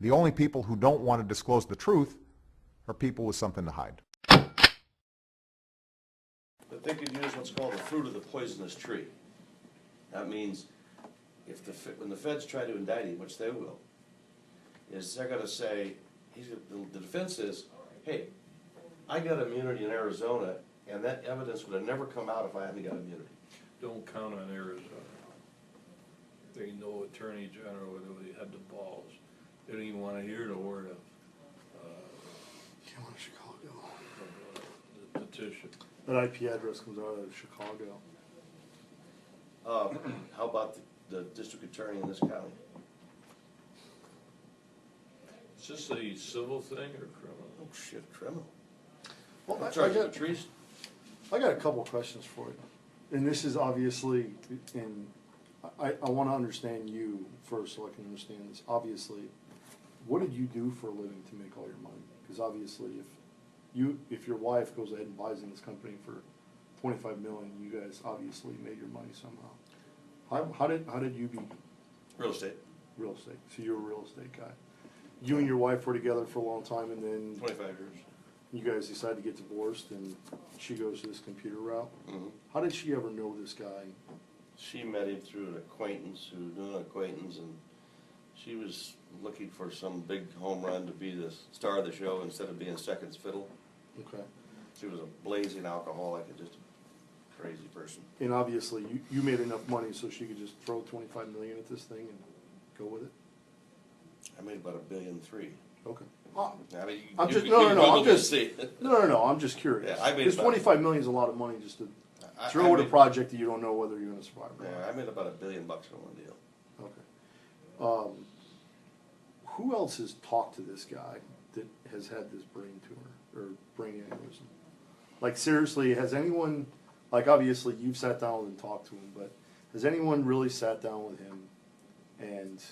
The only people who don't want to disclose the truth are people with something to hide. But they could use what's called the fruit of the poisonous tree. That means if when the feds try to indict him, which they will, is they're going to say, the defense is, hey, I got immunity in Arizona, and that evidence would have never come out if I hadn't got immunity. Don't count on Arizona. They know Attorney General really had the balls. They didn't even want to hear the word of Came out of Chicago. the petition. That IP address comes out of Chicago. How about the district attorney in this county? Is this a civil thing or criminal? Oh shit, criminal. Well, I'm charging the trees. I got a couple questions for you. And this is obviously, I want to understand you first so I can understand this. Obviously, what did you do for a living to make all your money? Because obviously, if your wife goes ahead and buys in this company for $25 million, you guys obviously made your money somehow. How did you be Real estate. real estate? So you're a real estate guy. You and your wife were together for a long time, and then 25 years. you guys decide to get divorced, and she goes to this computer route. Mm-hmm. How did she ever know this guy? She met him through an acquaintance who knew an acquaintance, and she was looking for some big home run to be the star of the show instead of being second fiddle. Okay. She was a blazing alcoholic and just a crazy person. And obviously, you made enough money so she could just throw $25 million at this thing and go with it. I made about $1.3 billion. Okay. I mean, I'm you just can no. Google I'm just see. no. I'm just curious. Yeah, I made Because about- $25 million is a lot of money just to I throw at a made- project that you don't know whether you're going to survive. Or Yeah, I made about $1 billion on one deal. not. Okay. Who else has talked to this guy that has had this brain tumor or brain aneurysm? Like seriously, has anyone? Like obviously, you've sat down and talked to him, but has anyone really sat down with him and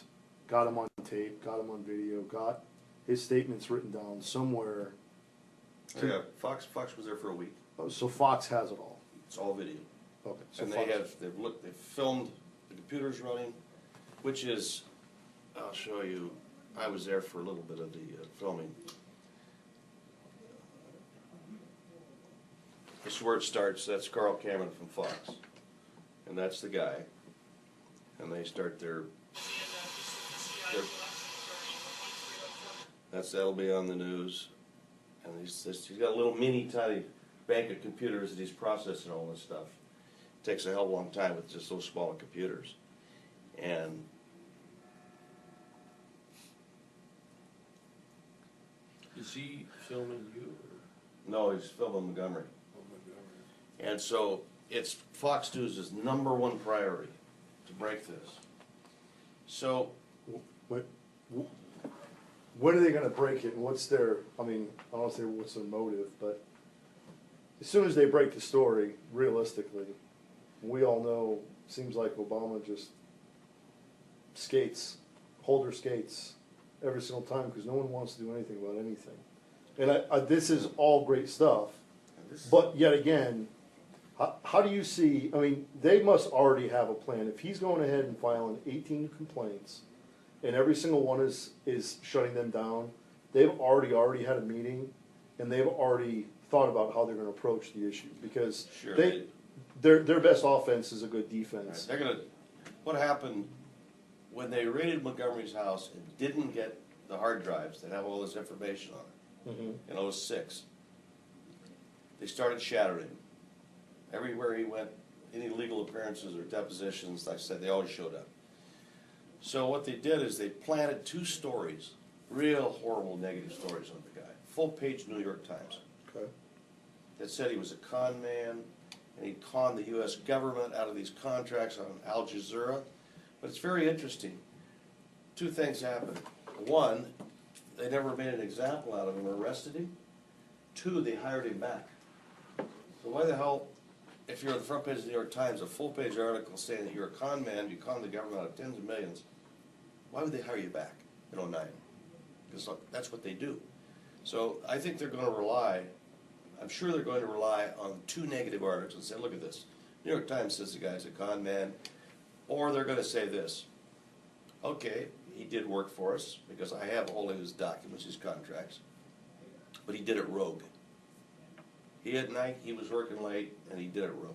got him on tape, got him on video, got his statements written down somewhere? Yeah, Fox was there for a week. Oh, so Fox has it all. It's all video. Okay. So And Fox, they've filmed the computers running, which is, I'll show you, I was there for a little bit of the filming. This is where it starts. That's Carl Cameron from Fox. And that's the guy. And they start that'll be on the news. And he's got a little mini tiny bank of computers that he's processing all this stuff. It takes a hell of a long time with just those small computers. And Is he filming you or no, he's filming Montgomery. Montgomery? And so it's Fox News' #1 priority to break this. So when are they going to break it, and what's their? I mean, I don't want to say what's their motive, but as soon as they break the story, realistically, we all know. Seems like Obama just holder skates every single time because no one wants to do anything about anything. And this is all great stuff, but yet again, how do you see? I mean, they must already have a plan. If he's going ahead and filing 18 complaints, and every single one is shutting them down, they've already had a meeting, and they've already thought about how they're going to approach the issue because Sure, their best offense is a good defense. they're gonna. What happened when they raided Montgomery's house and didn't get the hard drives that have all this information on it in '06? They started shattering him. Everywhere he went, any legal appearances or depositions, like I said, they always showed up. So what they did is they planted 2 stories, real horrible negative stories on the guy, full-page New York Times, Okay. that said he was a con man and he conned the U.S. government out of these contracts on Al Jazeera. But it's very interesting. 2 things happened. 1, they never made an example out of him or arrested him. 2, they hired him back. So why the hell, if you're on the front page of the New York Times, a full-page article saying that you're a con man, you con the government out of tens of millions, why would they hire you back in '09? Because that's what they do. So I think they're going to rely, I'm sure they're going to rely on 2 negative articles and say, look at this. New York Times says the guy's a con man. Or they're going to say this. Okay, he did work for us, because I have all of his documents, his contracts, but he did it rogue. He at night, he was working late, and he did it rogue.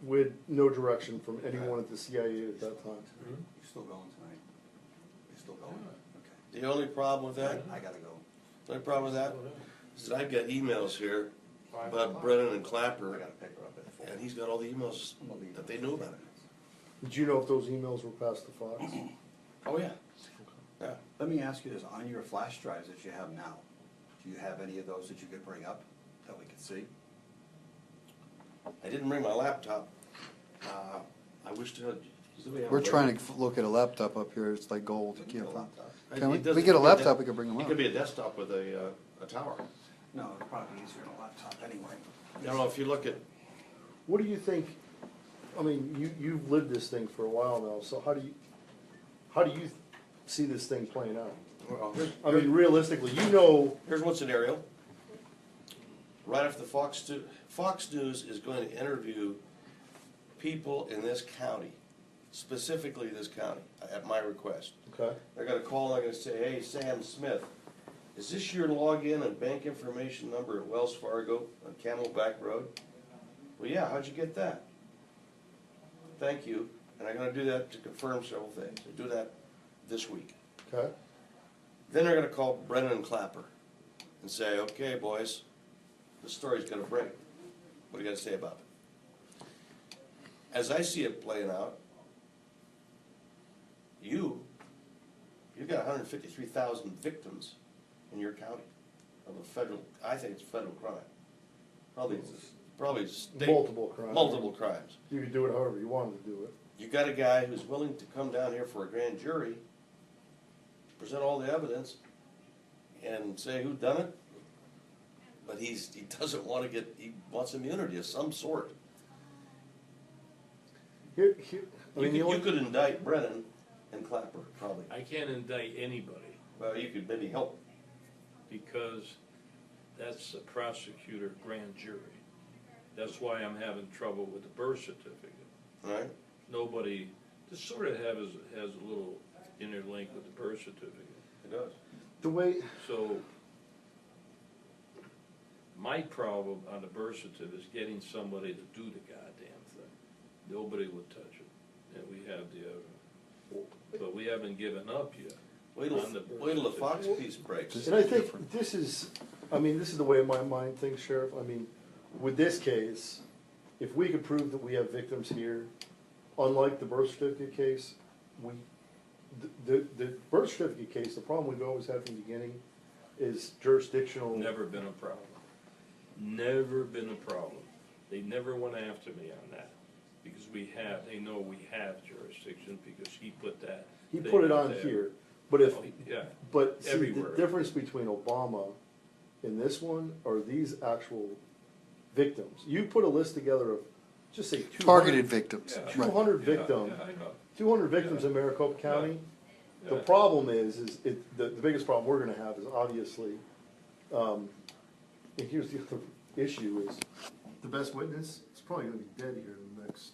With no direction from anyone at the CIA at that time. You're still going tonight? You're still going? Okay. The only problem with that, I gotta go. the only problem with that, is that I've got emails here about Brennan and I Clapper, gotta pick her up at 4. and he's got all the emails that they knew about it. Did you know if those emails were passed to Fox? Oh, yeah. Yeah. Let me ask you this, on your flash drives that you have now, do you have any of those that you could bring up, that we could see? I didn't bring my laptop. I wish to. We're trying to look at a laptop up here, it's like gold. We can get a laptop. Can we? We get a laptop, we can bring them It up. could be a desktop with a tower. No, it'd probably be easier on a laptop anyway. I don't know, if you look at, What do you think, I mean, you've lived this thing for a while now, so how do you see this thing playing out? well, I mean, realistically, you know, here's one scenario. Right after the Fox News is going to interview people in this county, specifically this county, at my request. okay, They're gonna call, they're gonna say, hey, Sam Smith, is this your login and bank information number at Wells Fargo on Camelback Road? Well, yeah, how'd you get that? Thank you, and I'm gonna do that to confirm several things. I do that this week. okay, Then they're gonna call Brennan and Clapper and say, okay, boys, the story's gonna break. What do you gotta say about it? As I see it playing out, you've got 153,000 victims in your county of a federal, I think it's a federal crime. Probably state. multiple crimes. Multiple crimes. You could do it however you wanted to do it. You got a guy who's willing to come down here for a grand jury, present all the evidence, and say who done it, but he doesn't want to get, he wants immunity of some sort. Here, I mean, the You only, could indict Brennan and Clapper, probably. I can't indict anybody, Well, you could maybe help. because that's a prosecutor grand jury. That's why I'm having trouble with the birth certificate. Right? Nobody, this sort of has a little interlink with the birth certificate. It does. the way, So, my problem on the birth certificate is getting somebody to do the goddamn thing. Nobody would touch it, and we have the evidence. But we haven't given up yet. Wait On the till, birth wait till the Fox certificate. piece breaks. and I think this is, I mean, this is the way my mind thinks, Sheriff. I mean, with this case, if we could prove that we have victims here, unlike the birth certificate case, the birth certificate case, the problem we've always had from the beginning is jurisdictional. Never been a problem. Never been a problem. They never went after me on that, because they know we have jurisdiction, because he put that. He thing put it out on there. here, but if, Oh, yeah, but see, the everywhere. difference between Obama and this one are these actual victims. You put a list together of, just say 200. Targeted victims, Yeah. right. 200 Yeah, victims. yeah, I know. 200 victims in Maricopa County. The Yeah. problem is the biggest problem we're gonna have is obviously, and here's the other issue is, the best witness is probably gonna be dead here in the next,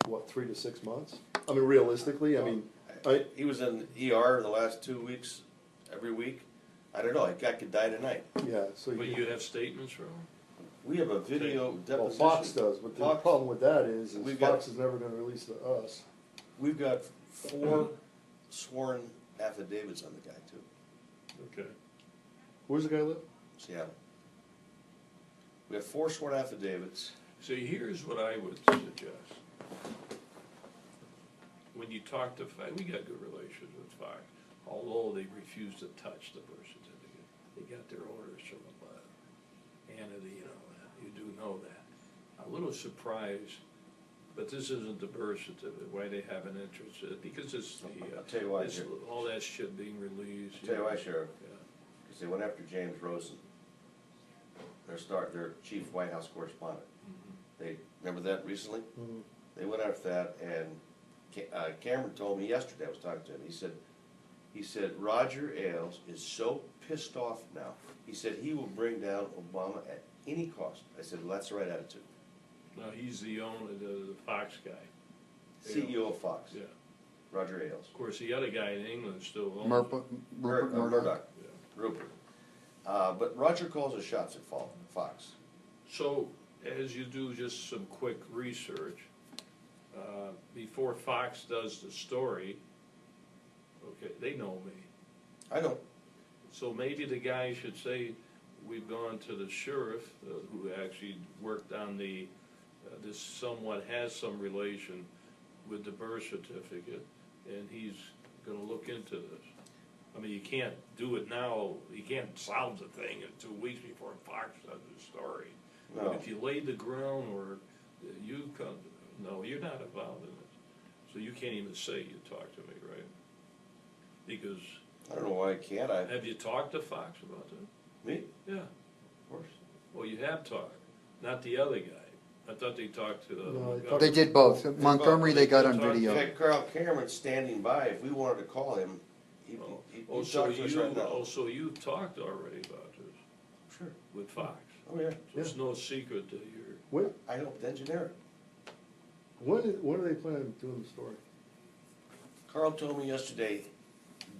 what, 3 to 6 months? I mean, realistically, I mean, He was in ER the last 2 weeks, every week. I don't know, a guy could die tonight. yeah, so But you have statements from him? We have a video deposition. well, Fox does, but the Fox- problem with that is We've got- Fox is never gonna release it to us. We've got 4 sworn affidavits on the guy too, Okay. Where's the guy live? Seattle. We have 4 sworn affidavits. See, here's what I would suggest. When you talk to, we got good relations with Fox, although they refuse to touch the birth certificate. They got their orders from above. Hannity, you do know that. I'm a little surprised, but this isn't the birth certificate, why they have an interest in it, because it's I'll tell you why, it's Sheriff. all that shit being released. I'll tell you why, Sheriff. Yeah. Because they went after James Rosen, their chief White House correspondent. They, remember that recently? Mhm. They went after that, and Cameron told me yesterday, I was talking to him, he said Roger Ailes is so pissed off now. He said he will bring down Obama at any cost. I said, well, that's the right attitude. No, he's the owner, the Fox guy. CEO of Fox. Yeah. Roger Ailes. Of course, the other guy in England still owns it. Rupert Murdoch. Murdoch. Yeah. Rupert. But Roger calls the shots at Fox. So, as you do just some quick research, before Fox does the story, okay, they know me. I know. So maybe the guy should say, we've gone to the sheriff, who actually worked on the, this somewhat has some relation with the birth certificate, and he's gonna look into this. I mean, you can't do it now, you can't solve the thing in 2 weeks before Fox does the story. No. But if you laid the groundwork, you come, no, you're not involved in it. So you can't even say you talked to me, right? Because, I don't know why I can't. have you talked to Fox about that? Me? Yeah. Of course. Well, you have talked, not the other guy. I thought they talked to the. No, they guy. They did both. Montgomery, they got on They video. In fact, Carl Cameron's standing by. If we wanted to call him, he'd Oh, talk so to us you, right now. oh, so you talked already about this Sure. with Fox? Oh, yeah. So it's no secret that you're, When, I helped engineer it. when are they planning on doing the story? Carl told me yesterday,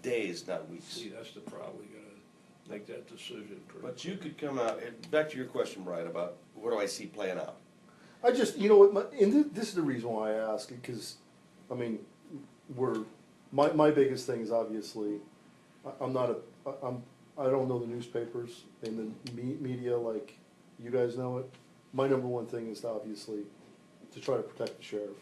days, not weeks. see, that's the problem, we gotta make that decision pretty. But you could come out, and back to your question, Brian, about what do I see playing out? I just, you know what, this is the reason why I ask it, because, I mean, my biggest thing is obviously, I don't know the newspapers and the media like you guys know it. My number one thing is to obviously to try to protect the sheriff.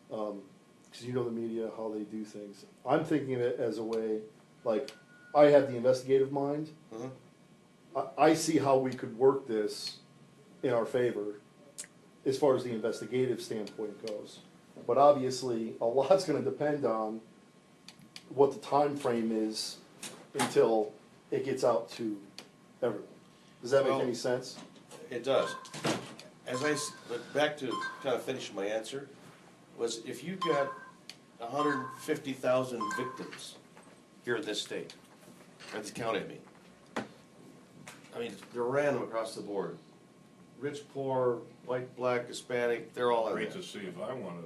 Because you know the media, how they do things. I'm thinking of it as a way, like, I have the investigative mind. I see how we could work this in our favor as far as the investigative standpoint goes. But obviously, a lot's gonna depend on what the time frame is until it gets out to everyone. Does that make Well- any sense? It does. But back to kind of finishing my answer, was if you've got 150,000 victims here in this state, or this county, I mean, they're random across the board. Rich, poor, white, black, Hispanic, they're all in Great there. to see if I wanted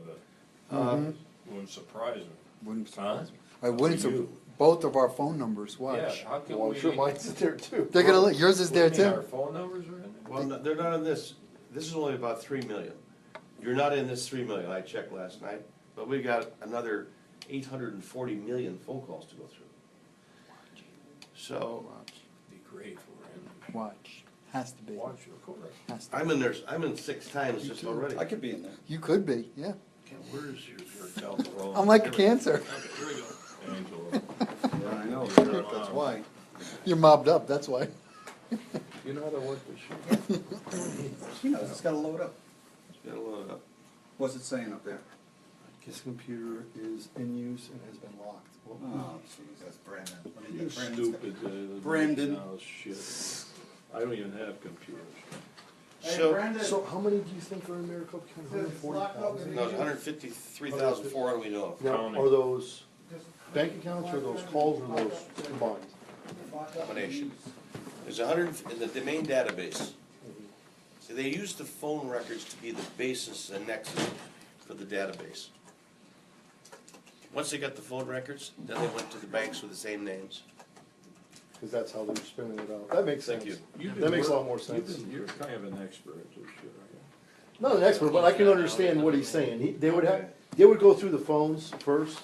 to, Um, wouldn't surprise me. Wouldn't Huh? surprise me. I wouldn't, For you. both of our phone numbers, Yeah, watch. how can Well, we? I'm sure mine's there too. They're gonna, yours is What there do you mean, too. our phone numbers are in there? Well, no, they're not in this. This is only about 3 million. You're not in this 3 million, I checked last night, but we got another 840 million phone calls to go through. So, Be great for him. Watch, has to be, Watch, of course. has to. I'm in there, I'm in 6 times just already. I could be in there. You could be, yeah. Okay, where's your telephone? I'm like a Here we go. cancer. Okay, here we go. Angela. Yeah, I know, that's why. You're mobbed up, that's why. You know how to work this shit? She knows, it's gotta load up. Gotta load it up. What's it saying up there? His computer is in use and has been locked. Oh, jeez, that's Brandon. Let me You get Brandon's- stupid. Brandon. Oh, shit. I don't even have computers. So, So how many do you think are in Maricopa County? 140,000? no, 153,400 we know of, Now, County. are those bank accounts or those calls or those combined? combination. There's 100 in the domain database. So they use the phone records to be the basis and nexus for the database. Once they got the phone records, then they went to the banks with the same names. Because that's how they're spinning it out. That makes sense. Thank you. That makes a lot more sense. You're kind of an expert at this shit, aren't Not an expert, but I can understand what he's saying. They would go through the phones first,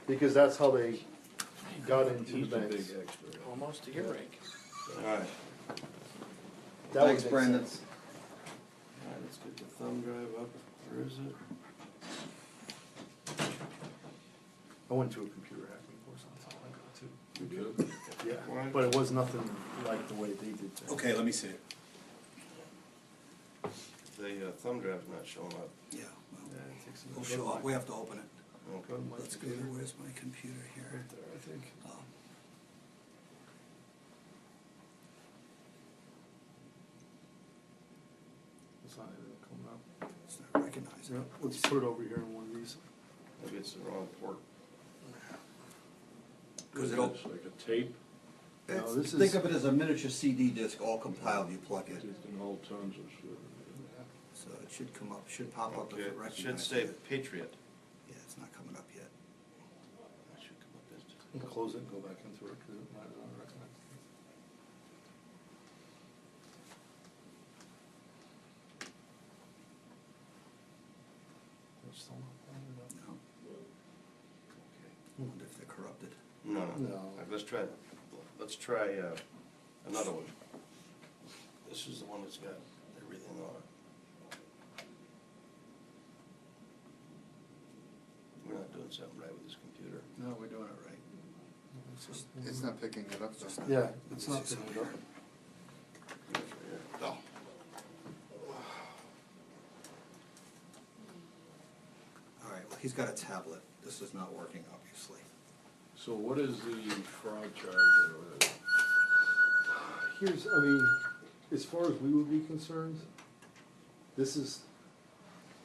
because that's how they got you? into the He's a big banks. expert. Almost to your rank. All right. That would Thanks, make Brandon. sense. All right, let's get the thumb drive up. Where is it? I went to a computer hacking course on top of too. You good? Yeah, but it was nothing like the way they did things. Okay, let me see it. The thumb drive's not showing up. Yeah, Yeah, well, it takes a we'll little show up, we have to open it. Okay. Let's go, where's my computer here? Right there, I think. It's not even coming up. It's not recognized. Yeah, let's put it over here in one of these. Maybe it's the wrong port. Because It's it'll, like a tape, No, this think is- of it as a miniature CD disc all compiled, you plug it. it can hold tons of shit. So it should come up, should pop up if Okay, it it recognizes should say it. Patriot. Yeah, it's not coming up yet. Close it and go back into it, because it might not recognize. It's still not pulling it up. No. I wonder if they're corrupted. No. No. Let's try another one. This is the one that's got everything on it. We're not doing something right with this computer. No, we're doing it right. It's not picking it up, it's just. Yeah, it's not picking it up. Oh. All right, well, he's got a tablet. This is not working, obviously. So what is the fraud charge or whatever? Here's, I mean, as far as we would be concerned, this is,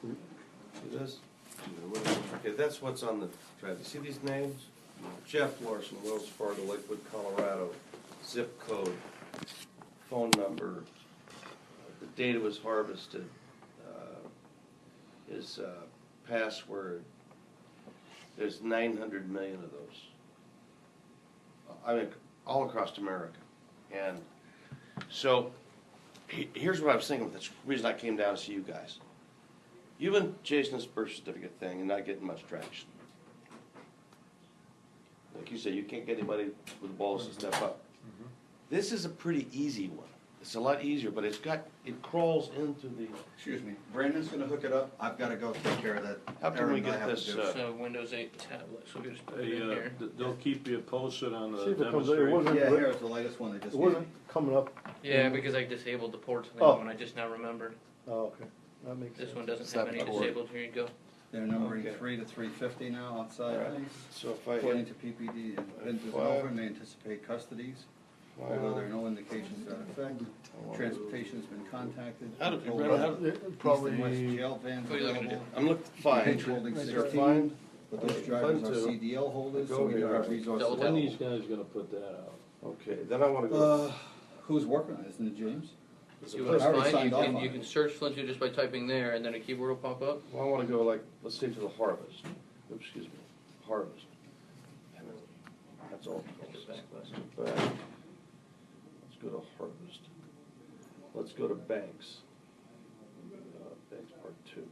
See this? Okay, that's what's on the drive. You see these names? Jeff Larson, Wells Fargo, Lakewood, Colorado, zip code, phone number, the date it was harvested, his password. There's 900 million of those. I mean, all across America. And so, here's what I was thinking with this reason I came down to see you guys. You've been chasing this birth certificate thing and not getting much traction. Like you said, you can't get anybody with balls to step up. This is a pretty easy one. It's a lot easier, but it crawls into the. Excuse me, Brandon's gonna hook it up. I've gotta go take care of that. How can we errand I get have to this, do. So Windows 8 tablet, so we just put it Hey, in here. they'll keep you posted on see the if it comes, it wasn't, Yeah, it here's the latest one they just gave me. wasn't coming up. Yeah, because I disabled the ports on the Oh. other one, I just now remembered. Oh, okay, that makes sense. This one doesn't Stop have any the port. disabled, here you go. They're numbering Okay. 3 to 350 now outside All right. lanes. So if I According hit to PPD, and Vintage Five. Melbourne may anticipate custodies, although there are no indications to that effect. Transportation's been contacted. How do- Told Brandon, how about do- It East and Probably, west jail vans What are you looking to available. I'm looking fine. Page holding Is there 16, fine? but those Okay, drivers fine are too. CDL holders, Go so we over don't have here. resources. Double When tap. these guys gonna put that out? Okay, then I wanna go. Who's working on it? Isn't it James? See I what's already fine, signed off you on it. can search Flint just by typing there, and then a keyword will pop up. Well, I wanna go like, let's say to the harvest. Oops, excuse me, harvest. And then that's all. Get back, Wes. Back. Let's go to harvest. Let's go to banks. Banks part 2.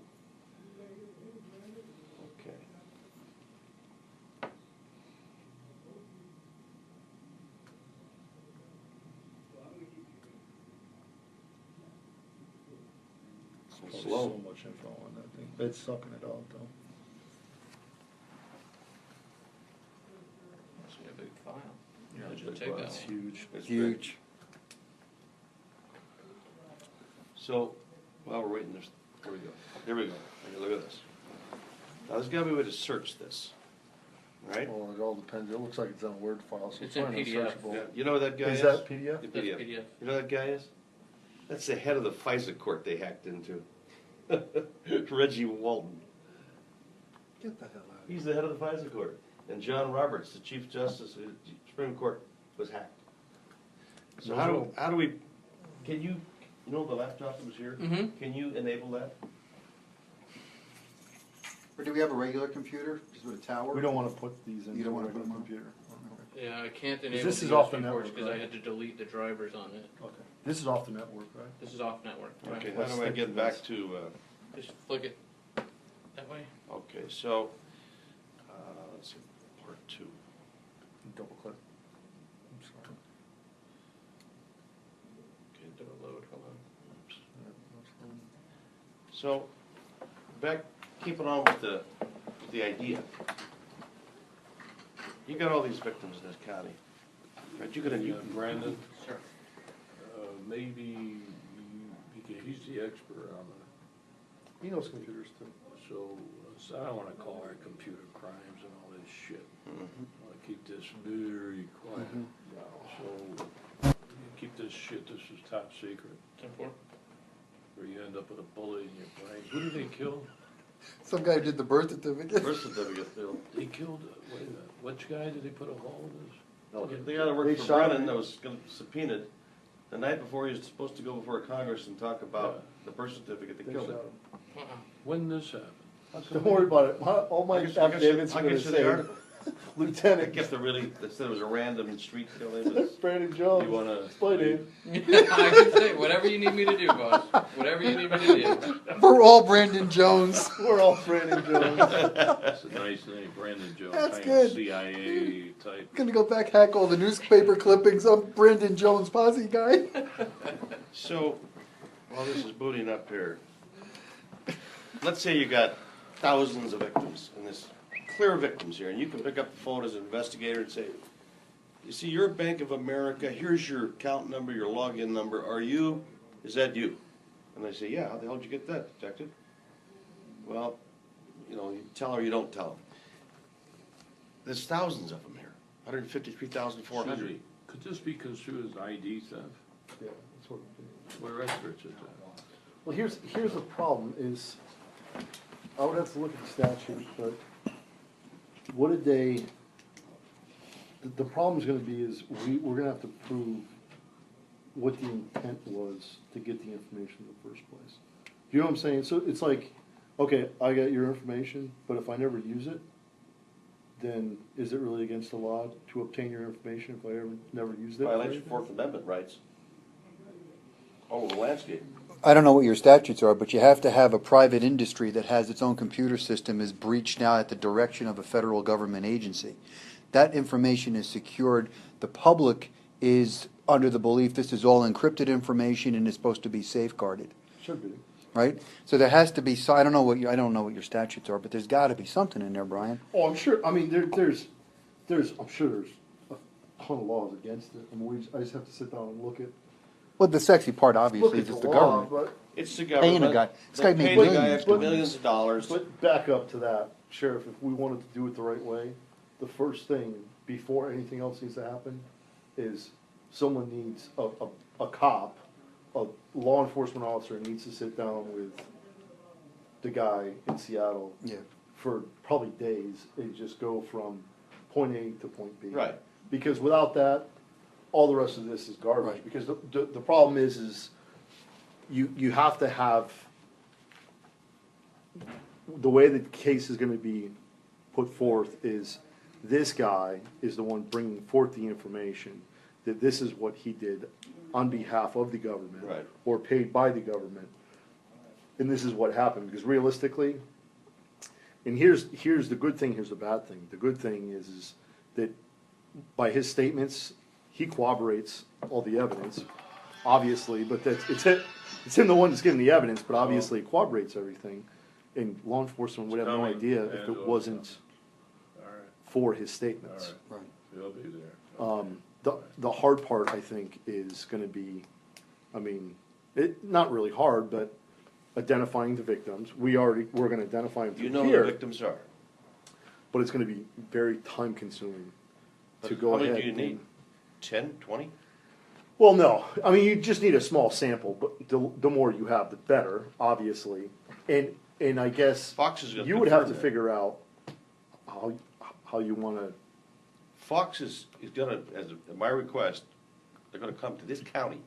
Okay. so Slow. much info on that thing. It's sucking it out though. It's a big file. Yeah, I'll it's just big take file. that It's one. huge. It's Huge. So, while we're waiting, here we go. Here we go. Okay, look at this. Now, there's gotta be a way to search this, right? Well, it all depends, it looks like it's on a Word file, so It's it's in probably PDF. not searchable. Yeah, you know what that guy is? Is that PDF? The That's PDF. PDF. You know what that guy is? That's the head of the FISA court they hacked into. Reggie Walton. Get the hell out of here. He's the head of the FISA court. And John Roberts, the Chief Justice of the Supreme Court, was hacked. So how do we, can you know the laptop that was here? Mhm. Can you enable that? Or do we have a regular computer, just with a tower? We don't wanna put these in You don't a wanna put regular them on? computer. Yeah, I can't enable this the is off the USB ports network, because I right? had to delete the drivers on it. Okay, this is off the network, right? This is off network. right? Okay, how Let's do I stick get to back this. to, Just flick it that way. okay, so, let's see, part 2. Double click. I'm sorry. Okay, Do a load, hold on. oops. Yeah, that's fine. So, back, keeping on with the idea. You got all these victims in this county, right? You can, Brandon, Sure. maybe because he's the expert on He knows computers too. so I don't wanna call our computer crimes and all this shit. Mhm. I wanna keep this very quiet. So, you keep this shit, this is top secret, 10-4. or you end up with a bullet in your brain. Who did they kill? Some guy did the birth certificate. Birth certificate, Bill. They killed, wait a minute, which guy did they put a hole in this? No, the guy that worked They for shot Brennan him. that was subpoenaed, the night before he was supposed to go before Congress and talk about Yeah. the birth certificate, they They killed shot him. him. Uh-uh. When this happened? How come Don't worry about it, all my I'll get you- affidavits are I'll gonna get you the say, article. I Lieutenant guess they really, they said it was a random street killing, but Brandon Jones. You wanna- Explain it. I can say whatever you need me to do, boss. Whatever you need me to do. We're all Brandon Jones. We're all Brandon Jones. That's a nice name, Brandon Jones. That's kind good. of CIA type. Gonna go back, hack all the newspaper clippings. I'm Brandon Jones posse guy. So, while this is booting up here, let's say you got thousands of victims, and this clear victims here, and you can pick up the phone as an investigator and say, you see, you're Bank of America, here's your account number, your login number, is that you? And they say, yeah, how the hell did you get that, detective? Well, you tell her, you don't tell them. There's thousands of them here, 153,400. Excuse me, could this be construed as ID theft? Yeah, that's what it is. We're experts at that. Well, here's the problem is, I would have to look at the statute, but what did they, the problem's gonna be is, we're gonna have to prove what the intent was to get the information in the first place. You know what I'm saying? So it's like, okay, I got your information, but if I never use it, then is it really against the law to obtain your information if I never used it? Violates your Fourth Amendment rights. All over the landscape. I don't know what your statutes are, but you have to have a private industry that has its own computer system is breached now at the direction of a federal government agency. That information is secured. The public is under the belief this is all encrypted information and is supposed to be safeguarded, Should be. right? So there has to be. I don't know what your statutes are, but there's got to be something in there, Brian. Oh, I'm sure, I mean, there's, I'm sure there's a ton of laws against it. I mean, I just have to sit down and look at Well, the sexy part, look obviously, at is the it's the law, government. but, It's the Paying government. a guy. This They guy pay made the millions. guy after millions of dollars. but back up to that, Sheriff, if we wanted to do it the right way, the first thing, before anything else needs to happen, is someone needs, a cop, a law enforcement officer needs to sit down with the guy in Seattle Yeah. for probably days and just go from point A to point B. Right. Because without that, all the rest of this is garbage. Right. Because the problem is you have to have, the way the case is gonna be put forth is, this guy is the one bringing forth the information, that this is what he did on behalf of the government. Right. Or paid by the government. And this is what happened, because realistically, and here's the good thing, here's the bad thing. The good thing is that by his statements, he corroborates all the evidence, obviously, but it's him the one that's giving the evidence, but obviously it corroborates everything. And law enforcement would have no coming, idea if and it wasn't All right, for his all statements. right. They'll be there. The hard part, I think, is gonna be, I mean, not really hard, but identifying the victims. We're gonna identify them You through know who the here, victims are. but it's gonna be very time consuming to go How ahead. many do you and- need? 10, 20? Well, no, I mean, you just need a small sample, but the more you have, the better, obviously. And I guess Fox is gonna you would have to confirm that. figure out how you wanna, Fox is gonna, at my request, they're gonna come to this county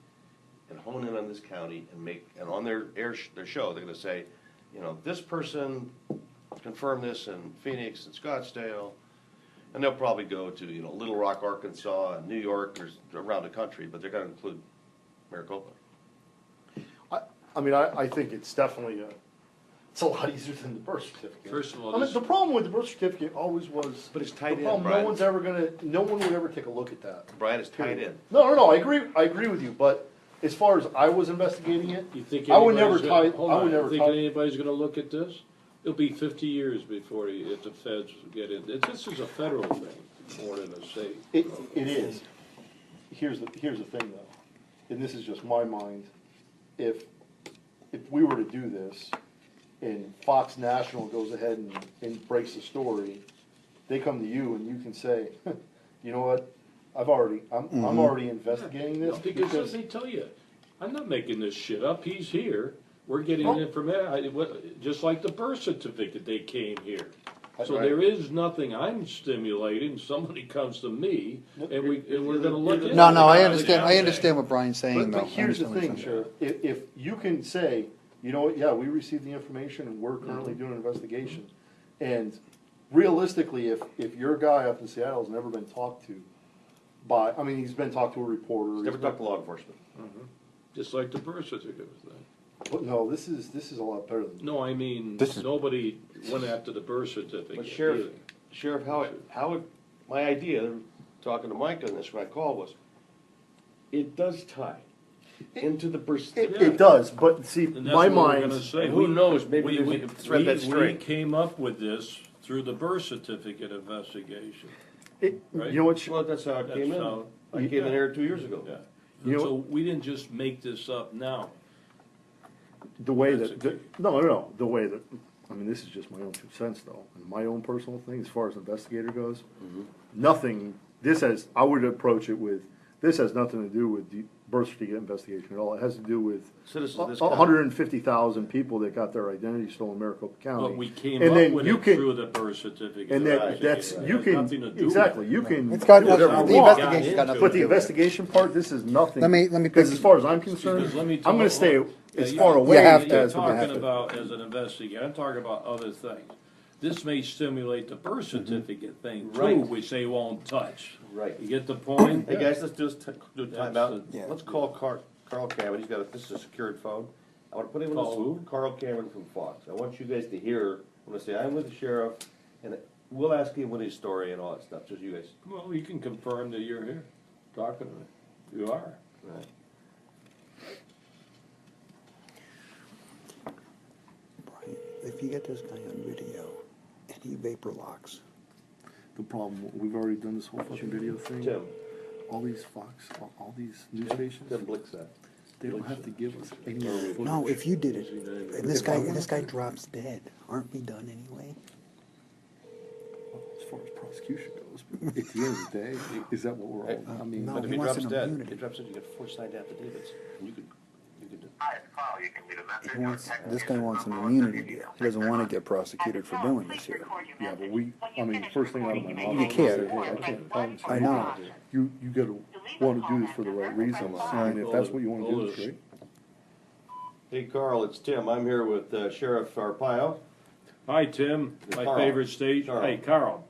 and hone in on this county and on their show, they're gonna say, this person confirmed this in Phoenix and Scottsdale, and they'll probably go to, Little Rock, Arkansas, and New York, or around the country, but they're gonna include Maricopa. I mean, I think it's definitely it's a lot easier than the birth certificate. First of all, I mean, this- the problem with the birth certificate always was. But it's tied the in, problem, Brian. no one would ever take a look at that. Brian, it's tied in. No, I agree with you, but as far as I was investigating it, You think I would never anybody's gonna- tie- hold I would on. never You think tie- anybody's gonna look at this? It'll be 50 years before if the feds get in. This is a federal thing more than a state. it is. Here's the thing though, and this is just my mind, if we were to do this, and Fox National goes ahead and breaks the story, they come to you and you can say, you know what, I'm already investigating this Because because, let me tell you, I'm not making this shit up. He's here. We're getting Oh. information, just like the birth certificate, they came here. So Right. there is nothing I'm stimulating. Somebody comes to me and we're gonna look at it. No, I understand what Brian's saying, though. but here's the I understand thing, what he's Sheriff, if you can say, you know what, yeah, we received the information and we're currently doing an investigation, and realistically, if your guy up in Seattle has never been talked to by, I mean, he's been talked to a reporter. Never talked to law enforcement. Just like the birth certificate thing. But no, this is a lot better than. No, I mean, This is- nobody went after the birth certificate. But Sheriff, either. Sheriff, how it, my idea, talking to Mike on this when I called was, it does tie into the birth certificate. It does, but see, And that's my what we're mind, gonna say. And who knows, maybe We- we we- can thread that we straight. came up with this through the birth certificate investigation. Right. you know what, Well, that's how it That's came in. how- I came in here 2 years ago. Yeah. You know So we didn't just make this up now. the way That's that, no, the way that, I mean, this is just my own 2 cents though, and my own personal thing, as far as investigator goes, nothing, I would approach it with, this has nothing to do with the birth certificate investigation at all, it has to do with Citizens of this county. 150,000 people that got their identity stolen in Maricopa County. But we came And up then with you it can- through the birth certificate. And Right. that's, It you has can, nothing to do with exactly, it. you can. It's got do whatever nothing, you the want. investigation's got nothing But to the do with it. investigation part, this is nothing. Let me pick- Because as far as I'm concerned, Because let me I'm tell- gonna stay Yeah, as you- far you away have as to. You're we have talking to. about as an investigator, I'm talking about other things. This may stimulate the birth certificate thing too, Right. which they won't touch. Right. You get the point? Hey guys, let's do a That's timeout. Yeah. Let's call Carl Cameron, this is a secured phone. I wanna put him Call on who? the, Carl Cameron from Fox. I want you guys to hear, I'm gonna say, I'm with the sheriff, and we'll ask him what his story and all that stuff, just you guys. Well, you can confirm that you're here, talking to me. You are. Right. Brian, if you get this guy on video and he vapor locks, The problem, we've already done this whole fucking video thing. Tim, All these Fox, all these news stations, Tim Blixat. they don't have to give us any more footage. no, if you did it, and this guy drops dead, aren't we done anyway? As far as prosecution goes, but at the end of the day, is that what we're all, I mean. No. But if he he wants drops an dead, immunity. he drops dead, you get 4 signed affidavits, and you could do. This guy wants an immunity deal. He doesn't want to get prosecuted for doing this here. Yeah, but I mean, first thing out of my mouth. You is can't. say, hey, I can't promise. I know. You gotta wanna do this for the right reasons, and if that's what you wanna do, it's great. Hey Carl, it's Tim, I'm here with Sheriff Arpaio. Hi, Tim, my Carl. favorite state. Carl. Hey, Carl.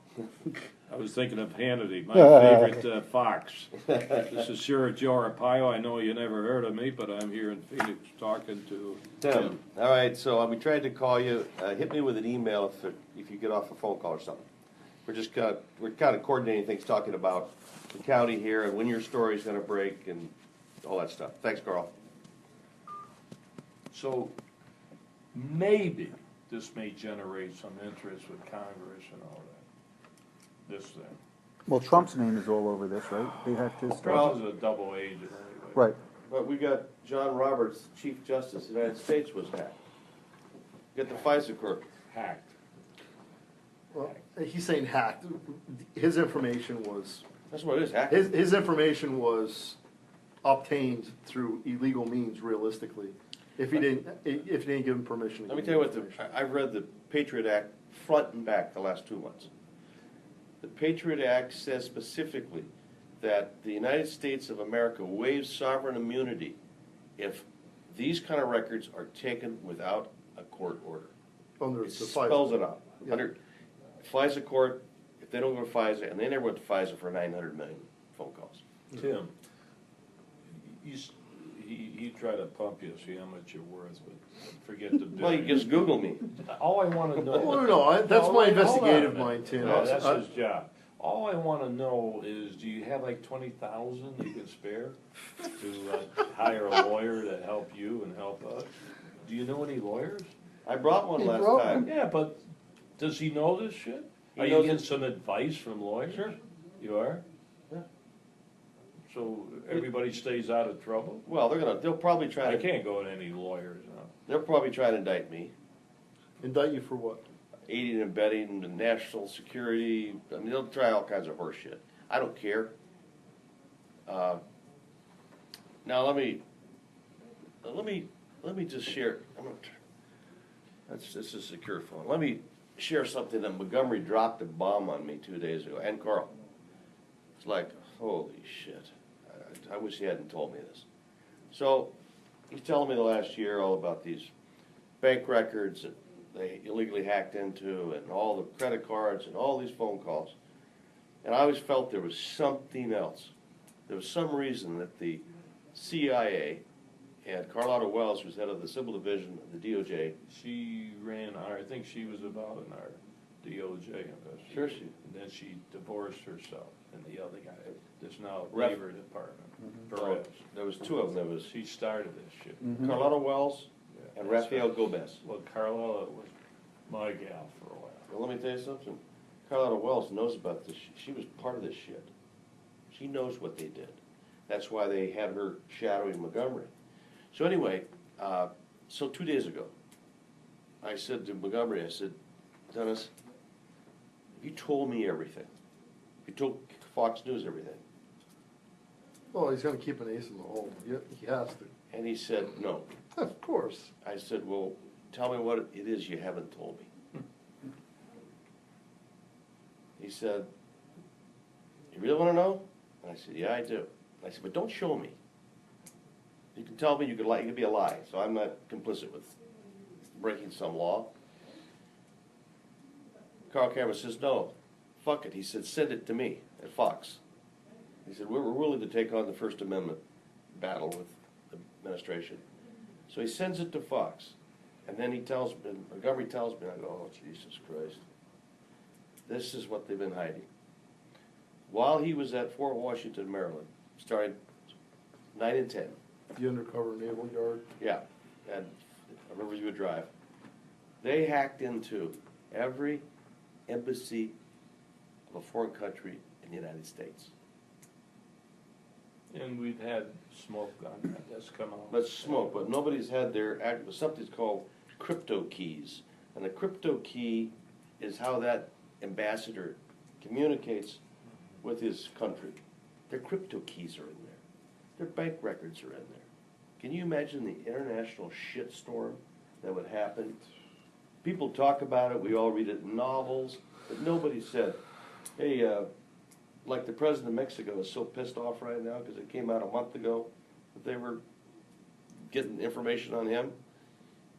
I was thinking of Hannity, my favorite Fox. This is Sheriff Joe Arpaio. I know you never heard of me, but I'm here in Phoenix talking to Tim, all right, so we tried to call you, hit me with an email if you get off a phone call or something. We're kind of coordinating things, talking about the county here and when your story's gonna break and all that stuff. Thanks, Carl. So maybe this may generate some interest with Congress and all that, this thing. Well, Trump's name is all over this, right? They have to Trump is a double agent anyway. Right. But we got John Roberts, Chief Justice of the United States was hacked. Get the FISA court. Hacked. Well, he's saying hacked. His information was, That's what it is, hacked. his information was obtained through illegal means realistically. If he didn't give him permission. to Let me give tell you what, information. I've read the Patriot Act front and back the last 2 months. The Patriot Act says specifically that the United States of America waives sovereign immunity if these kind of records are taken without a court order. Under It the spells FISA. it out. Yeah. Under FISA court, if they don't go to FISA, and they never went to FISA for 900 million phone calls. Tim, he tried to pump you, see how much you're worth, but forget the Well, you just Google me. All I wanna know. No, that's No, my hold on a investigative minute. mind, Tim. No, that's his job. All I wanna know is, do you have like 20,000 you can spare to hire a lawyer to help you and help us? Do you know any lawyers? I brought one last time. Yeah, but does he know this shit? He Are you knows getting it. some advice from lawyers? Sure. You are? Yeah. So everybody stays out of trouble? Well, they'll probably try I to, can't go to any lawyers now. they'll probably try to indict me. Indict you for what? Aiding and abetting, the national security, I mean, they'll try all kinds of horse shit. I don't care. Now, let me just share, this is a secure phone. Let me share something that Montgomery dropped a bomb on me 2 days ago, and Carl. It's like, holy shit. I wish he hadn't told me this. So, he's telling me the last year all about these bank records, they illegally hacked into, and all the credit cards and all these phone calls. And I always felt there was something else. There was some reason that the CIA and Carlotta Wells, who's head of the Civil Division of the DOJ. She ran our, I think she was involved in our DOJ investigation. Sure she- And then she divorced herself, and the other guy, there's now Ref- Labor Department, Oh, Perez. there was two of them. There was She started this shit. Carlotta Wells Yeah, and that's Rafael right. Gomez. Well, Carlotta was my gal for a while. Well, let me tell you something. Carlotta Wells knows about this. She was part of this shit. She knows what they did. That's why they had her shadowing Montgomery. So anyway, so 2 days ago, I said to Montgomery, I said, Dennis, if you told me everything, if you told Fox News everything, Oh, he's gonna keep an ace in the hole. He has to. and he said, no. Of course. I said, well, tell me what it is you haven't told me. He said, you really want to know? And I said, yeah, I do. And I said, but don't show me. You can tell me you could lie, it could be a lie, so I'm not complicit with breaking some law. Carl Cameron says, no, fuck it. He said, send it to me at Fox. He said, we're willing to take on the First Amendment battle with the administration. So he sends it to Fox. And then he tells me, Montgomery tells me, I go, oh, Jesus Christ. This is what they've been hiding. While he was at Fort Washington, Maryland, starting 9 and 10, The undercover naval yard. yeah, and Riverview Drive, they hacked into every embassy of a foreign country in the United States. And we've had smoke on that, that's come out. Let's smoke, but nobody's had their something's called crypto keys. And the crypto key is how that ambassador communicates with his country. Their crypto keys are in there. Their bank records are in there. Can you imagine the international shitstorm that would happen? People talk about it, we all read it in novels, but nobody said, hey, like the president of Mexico is so pissed off right now because it came out a month ago that they were getting information on him.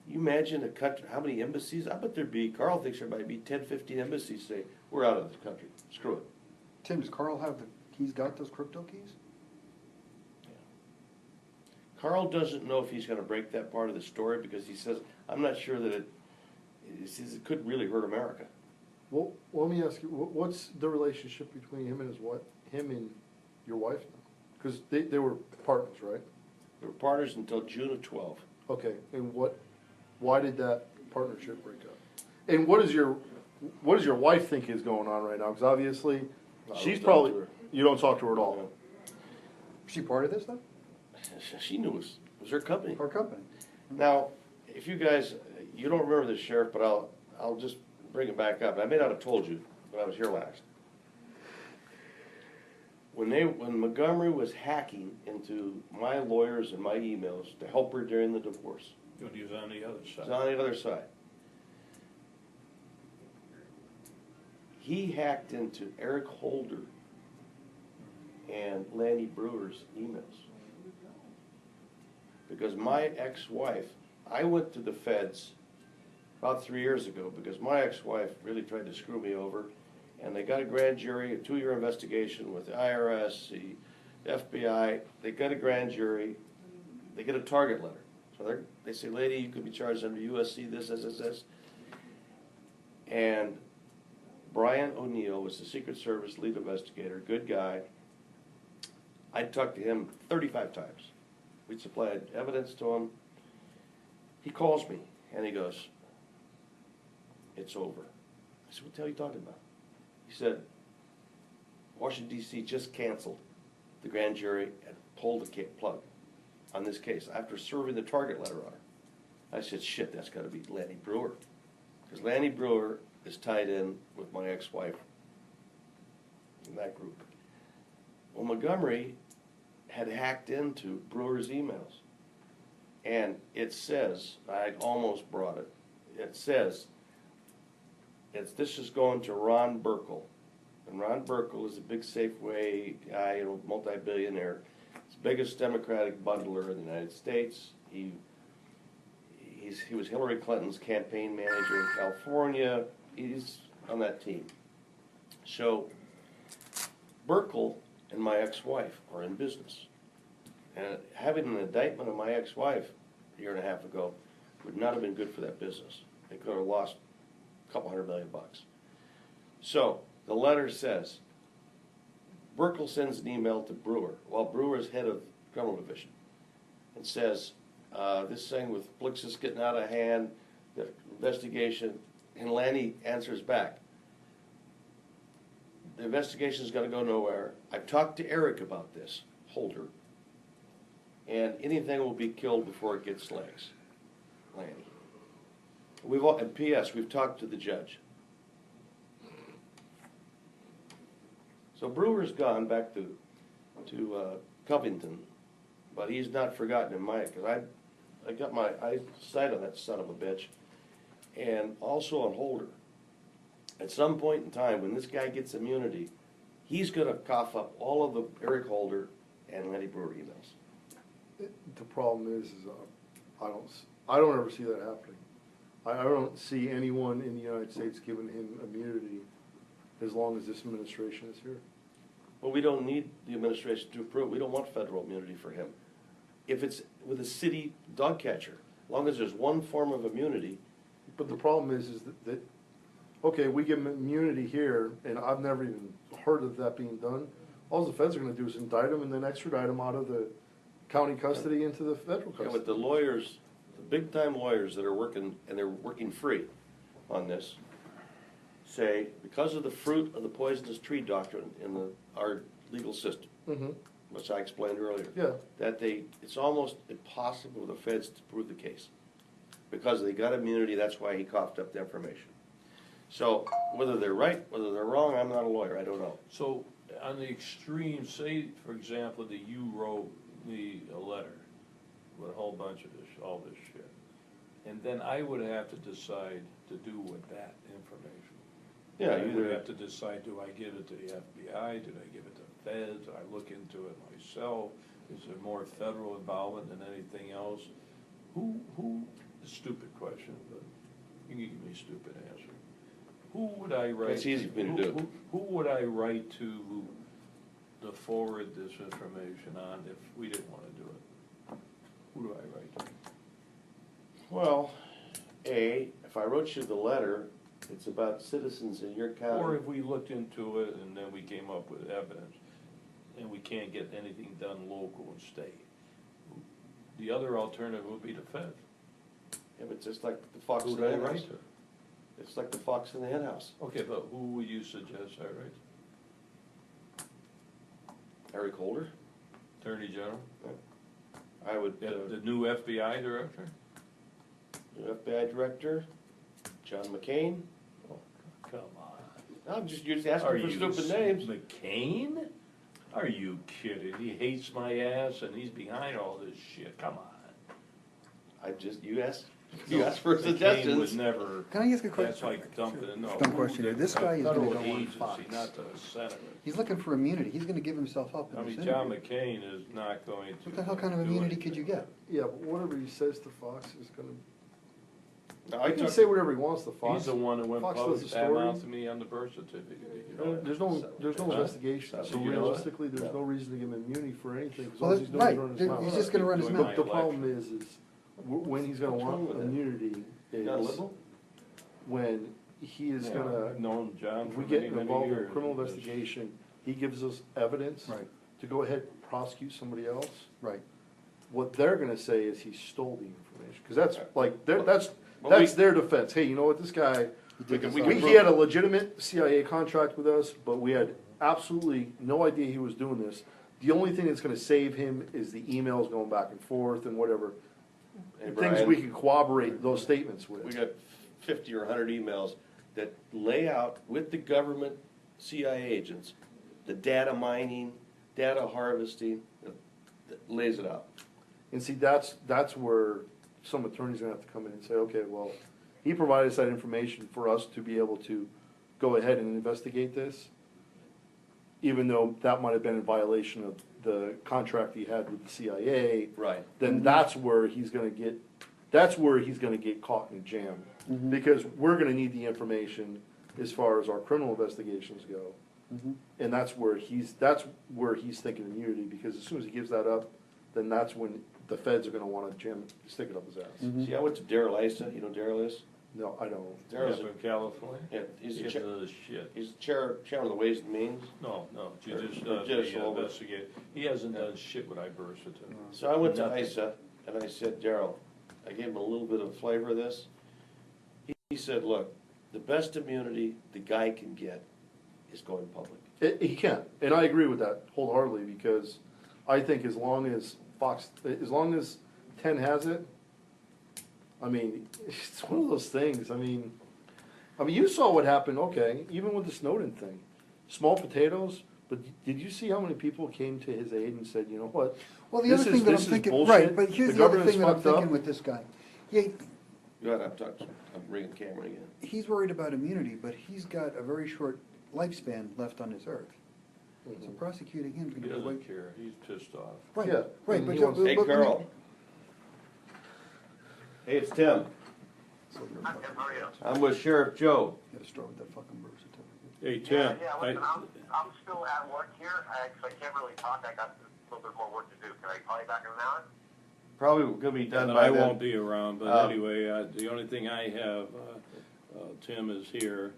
You imagine a country, how many embassies? I bet there'd be, Carl thinks there might be 10, 15 embassies say, we're out of the country, screw it. Tim, does Carl have he's got those crypto keys? Carl doesn't know if he's gonna break that part of the story because he says, I'm not sure that it could really hurt America. Well, let me ask you, what's the relationship between him and his wife, him and your wife now? Because they were partners, right? We were partners until June of 12. Okay, and why did that partnership break up? And what does your wife think is going on right now? Because obviously, I she's don't probably, talk to her. you don't talk to her at all. Is she part of this though? She knew it was her company. Our company? Now, if you guys, you don't remember this, Sheriff, but I'll just bring it back up. I may not have told you when I was here last. When Montgomery was hacking into my lawyers and my emails to help her during the divorce, He was on the other it's side. on the other side. He hacked into Eric Holder and Lanny Brewer's emails. Because my ex-wife, I went to the feds about 3 years ago because my ex-wife really tried to screw me over. And they got a grand jury, a 2-year investigation with the IRS, the FBI. They got a grand jury. They get a target letter. So they say, lady, you could be charged under USC, this. And Brian O'Neill was the Secret Service lead investigator, good guy. I'd talked to him 35 times. We'd supplied evidence to him. He calls me and he goes, it's over. I said, what the hell are you talking about? He said, Washington, D.C. just canceled the grand jury and pulled the plug on this case after serving the target letter on her. I said, shit, that's got to be Lanny Brewer. Because Lanny Brewer is tied in with my ex-wife in that group. Well, Montgomery had hacked into Brewer's emails. And it says, I almost brought it, it says, this is going to Ron Burkle. And Ron Burkle is a big Safeway guy, Multi-billionaire. He's the biggest Democratic bundler in the United States. He's he was Hillary Clinton's campaign manager in California. He's on that team. So Burkle and my ex-wife are in business. And having an indictment of my ex-wife a year and a half ago would not have been good for that business. They could have lost a couple $100 million. So the letter says, Burkle sends an email to Brewer, while Brewer is head of criminal division, and says, this thing with Blixus getting out of hand, the investigation, and Lanny answers back. The investigation is going to go nowhere. I've talked to Eric about this, Holder, and anything will be killed before it gets legs. Lanny. And P.S. We've talked to the judge. So Brewer's gone back to Covington, but he's not forgotten in my, because I got my sight on that son of a bitch, and also on Holder. At some point in time, when this guy gets immunity, he's going to cough up all of the Eric Holder and Lenny Brewer emails. The problem is I don't ever see that happening. I don't see anyone in the United States giving him immunity as long as this administration is here. Well, we don't need the administration to approve. We don't want federal immunity for him. If it's with a city dog catcher, as long as there's one form of immunity. But the problem is that okay, we give him immunity here, and I've never even heard of that being done. All the feds are going to do is indict him and then extradite him out of the county custody into the federal custody. Yeah, but the lawyers, the big-time lawyers that are working, and they're working free on this, say, because of the fruit of the poisonous tree doctrine in our legal system, which I explained earlier, Yeah. that it's almost impossible for the feds to prove the case. Because they got immunity, that's why he coughed up the information. So whether they're right, whether they're wrong, I'm not a lawyer, I don't know. So on the extreme, say, for example, that you wrote me a letter with a whole bunch of this, all this shit, and then I would have to decide to do with that information. Yeah, I would either, have to decide, do I give it to the FBI, do I give it to the feds, do I look into it myself, is there more federal involvement than anything else? Who, stupid question, but you can give me a stupid answer. Who would I write? It's easy for me to do. Who would I write to forward this information on if we didn't want to do it? Who do I write to? well, if I wrote you the letter, it's about citizens in your county. Or if we looked into it and then we came up with evidence, and we can't get anything done local and state. The other alternative would be the Fed. Yeah, but just like the fox Who in would the I hen write house. to? It's like the fox in the hen house. Okay, but who would you suggest I write? Eric Holder, Attorney General? I would, The new FBI director? the FBI director, John McCain. Oh, come on. You're just asking for stupid names. McCain? Are you kidding? He hates my ass and he's behind all this shit. Come on. You asked for McCain suggestions. would never. Can I ask a That's question? like dumping it. No. Dumb question here. This guy is gonna Federal go on agency, Fox. not the senator. He's looking for immunity. He's gonna give himself up I in this mean, John interview. McCain is not going to. What the hell kind of do immunity anything. could you get? Yeah, but whatever he says to Fox is gonna, No, he can say whatever he wants to Fox. He's the one that went Fox public, does the that story. out to me on the birth certificate. You know? There's no Huh? investigation, so You know what? realistically, there's no reason to give him immunity for anything, as Well, long as he's doing right. it running his mouth. He's just gonna run his Doing mouth. The my problem election. is when he's gonna What's wrong want with that? immunity You not a is liberal? when he is Yeah, gonna, I've known John if for we get many, many involved in a years. criminal because- investigation, he gives us evidence Right. to go ahead and prosecute somebody else. Right. What they're gonna say is he stole the information, cause that's like, Well, that's we- their defense. Hey, you know what, this guy, He did this he had a legitimate CIA contract with us, but we had absolutely no idea he was doing this. The only thing that's gonna save him is the emails going back and forth and whatever, Hey, things Brian, we can corroborate those statements We with. got 50 or 100 emails that lay out with the government CIA agents, the data mining, data harvesting, that lays it out. And see, that's where some attorneys are gonna have to come in and say, okay, well, he provided us that information for us to be able to go ahead and investigate this, even though that might have been in violation of the contract he had with the CIA. Right. Then that's where he's gonna get that's where he's gonna get caught in a jam. Because we're gonna need the information as far as our criminal investigations go. And that's where he's thinking immunity, because as soon as he gives that up, then that's when the feds are gonna wanna stick it up his ass. See, I went to Daryl Issa, you know Daryl is? No, I don't. Daryl's Up in California? yeah, he's He the does chair, this shit. he's the chairman of the Ways and Means. No, he Or just does judicial the investigate. He hasn't done shit with iBurst. So I went to Nothing. ISA and I said, Daryl, I gave him a little bit of a flavor of this. He said, look, the best immunity the guy can get is going public. He can, and I agree with that wholeheartedly, because I think as long as 10 has it, I mean, it's one of those things, I mean, you saw what happened, okay, even with the Snowden thing, small potatoes, but did you see how many people came to his aid and said, you know what? Well, the this other is- thing that I'm this is thinking, bullshit. right, but here's the other government's thing that I'm fucked up. thinking with this guy. Yeah, Go ahead, I'm bringing Cameron again. he's worried about immunity, but he's got a very short lifespan left on this earth. So prosecuting him is He gonna be way. doesn't care, he's pissed off. Right, Yeah, right, and but. he wants- Hey, but- Carl. Hey, it's Tim. So you're fucking- I'm with Sheriff Joe. You gotta start with that fucking birth certificate. Hey, Tim, Yeah, listen, I'm still at work here. I can't really talk. I got a little bit more work to do. Can I call you back in an hour? Probably gonna be done by I then. won't be around, but anyway, the only thing I have, Tim is here,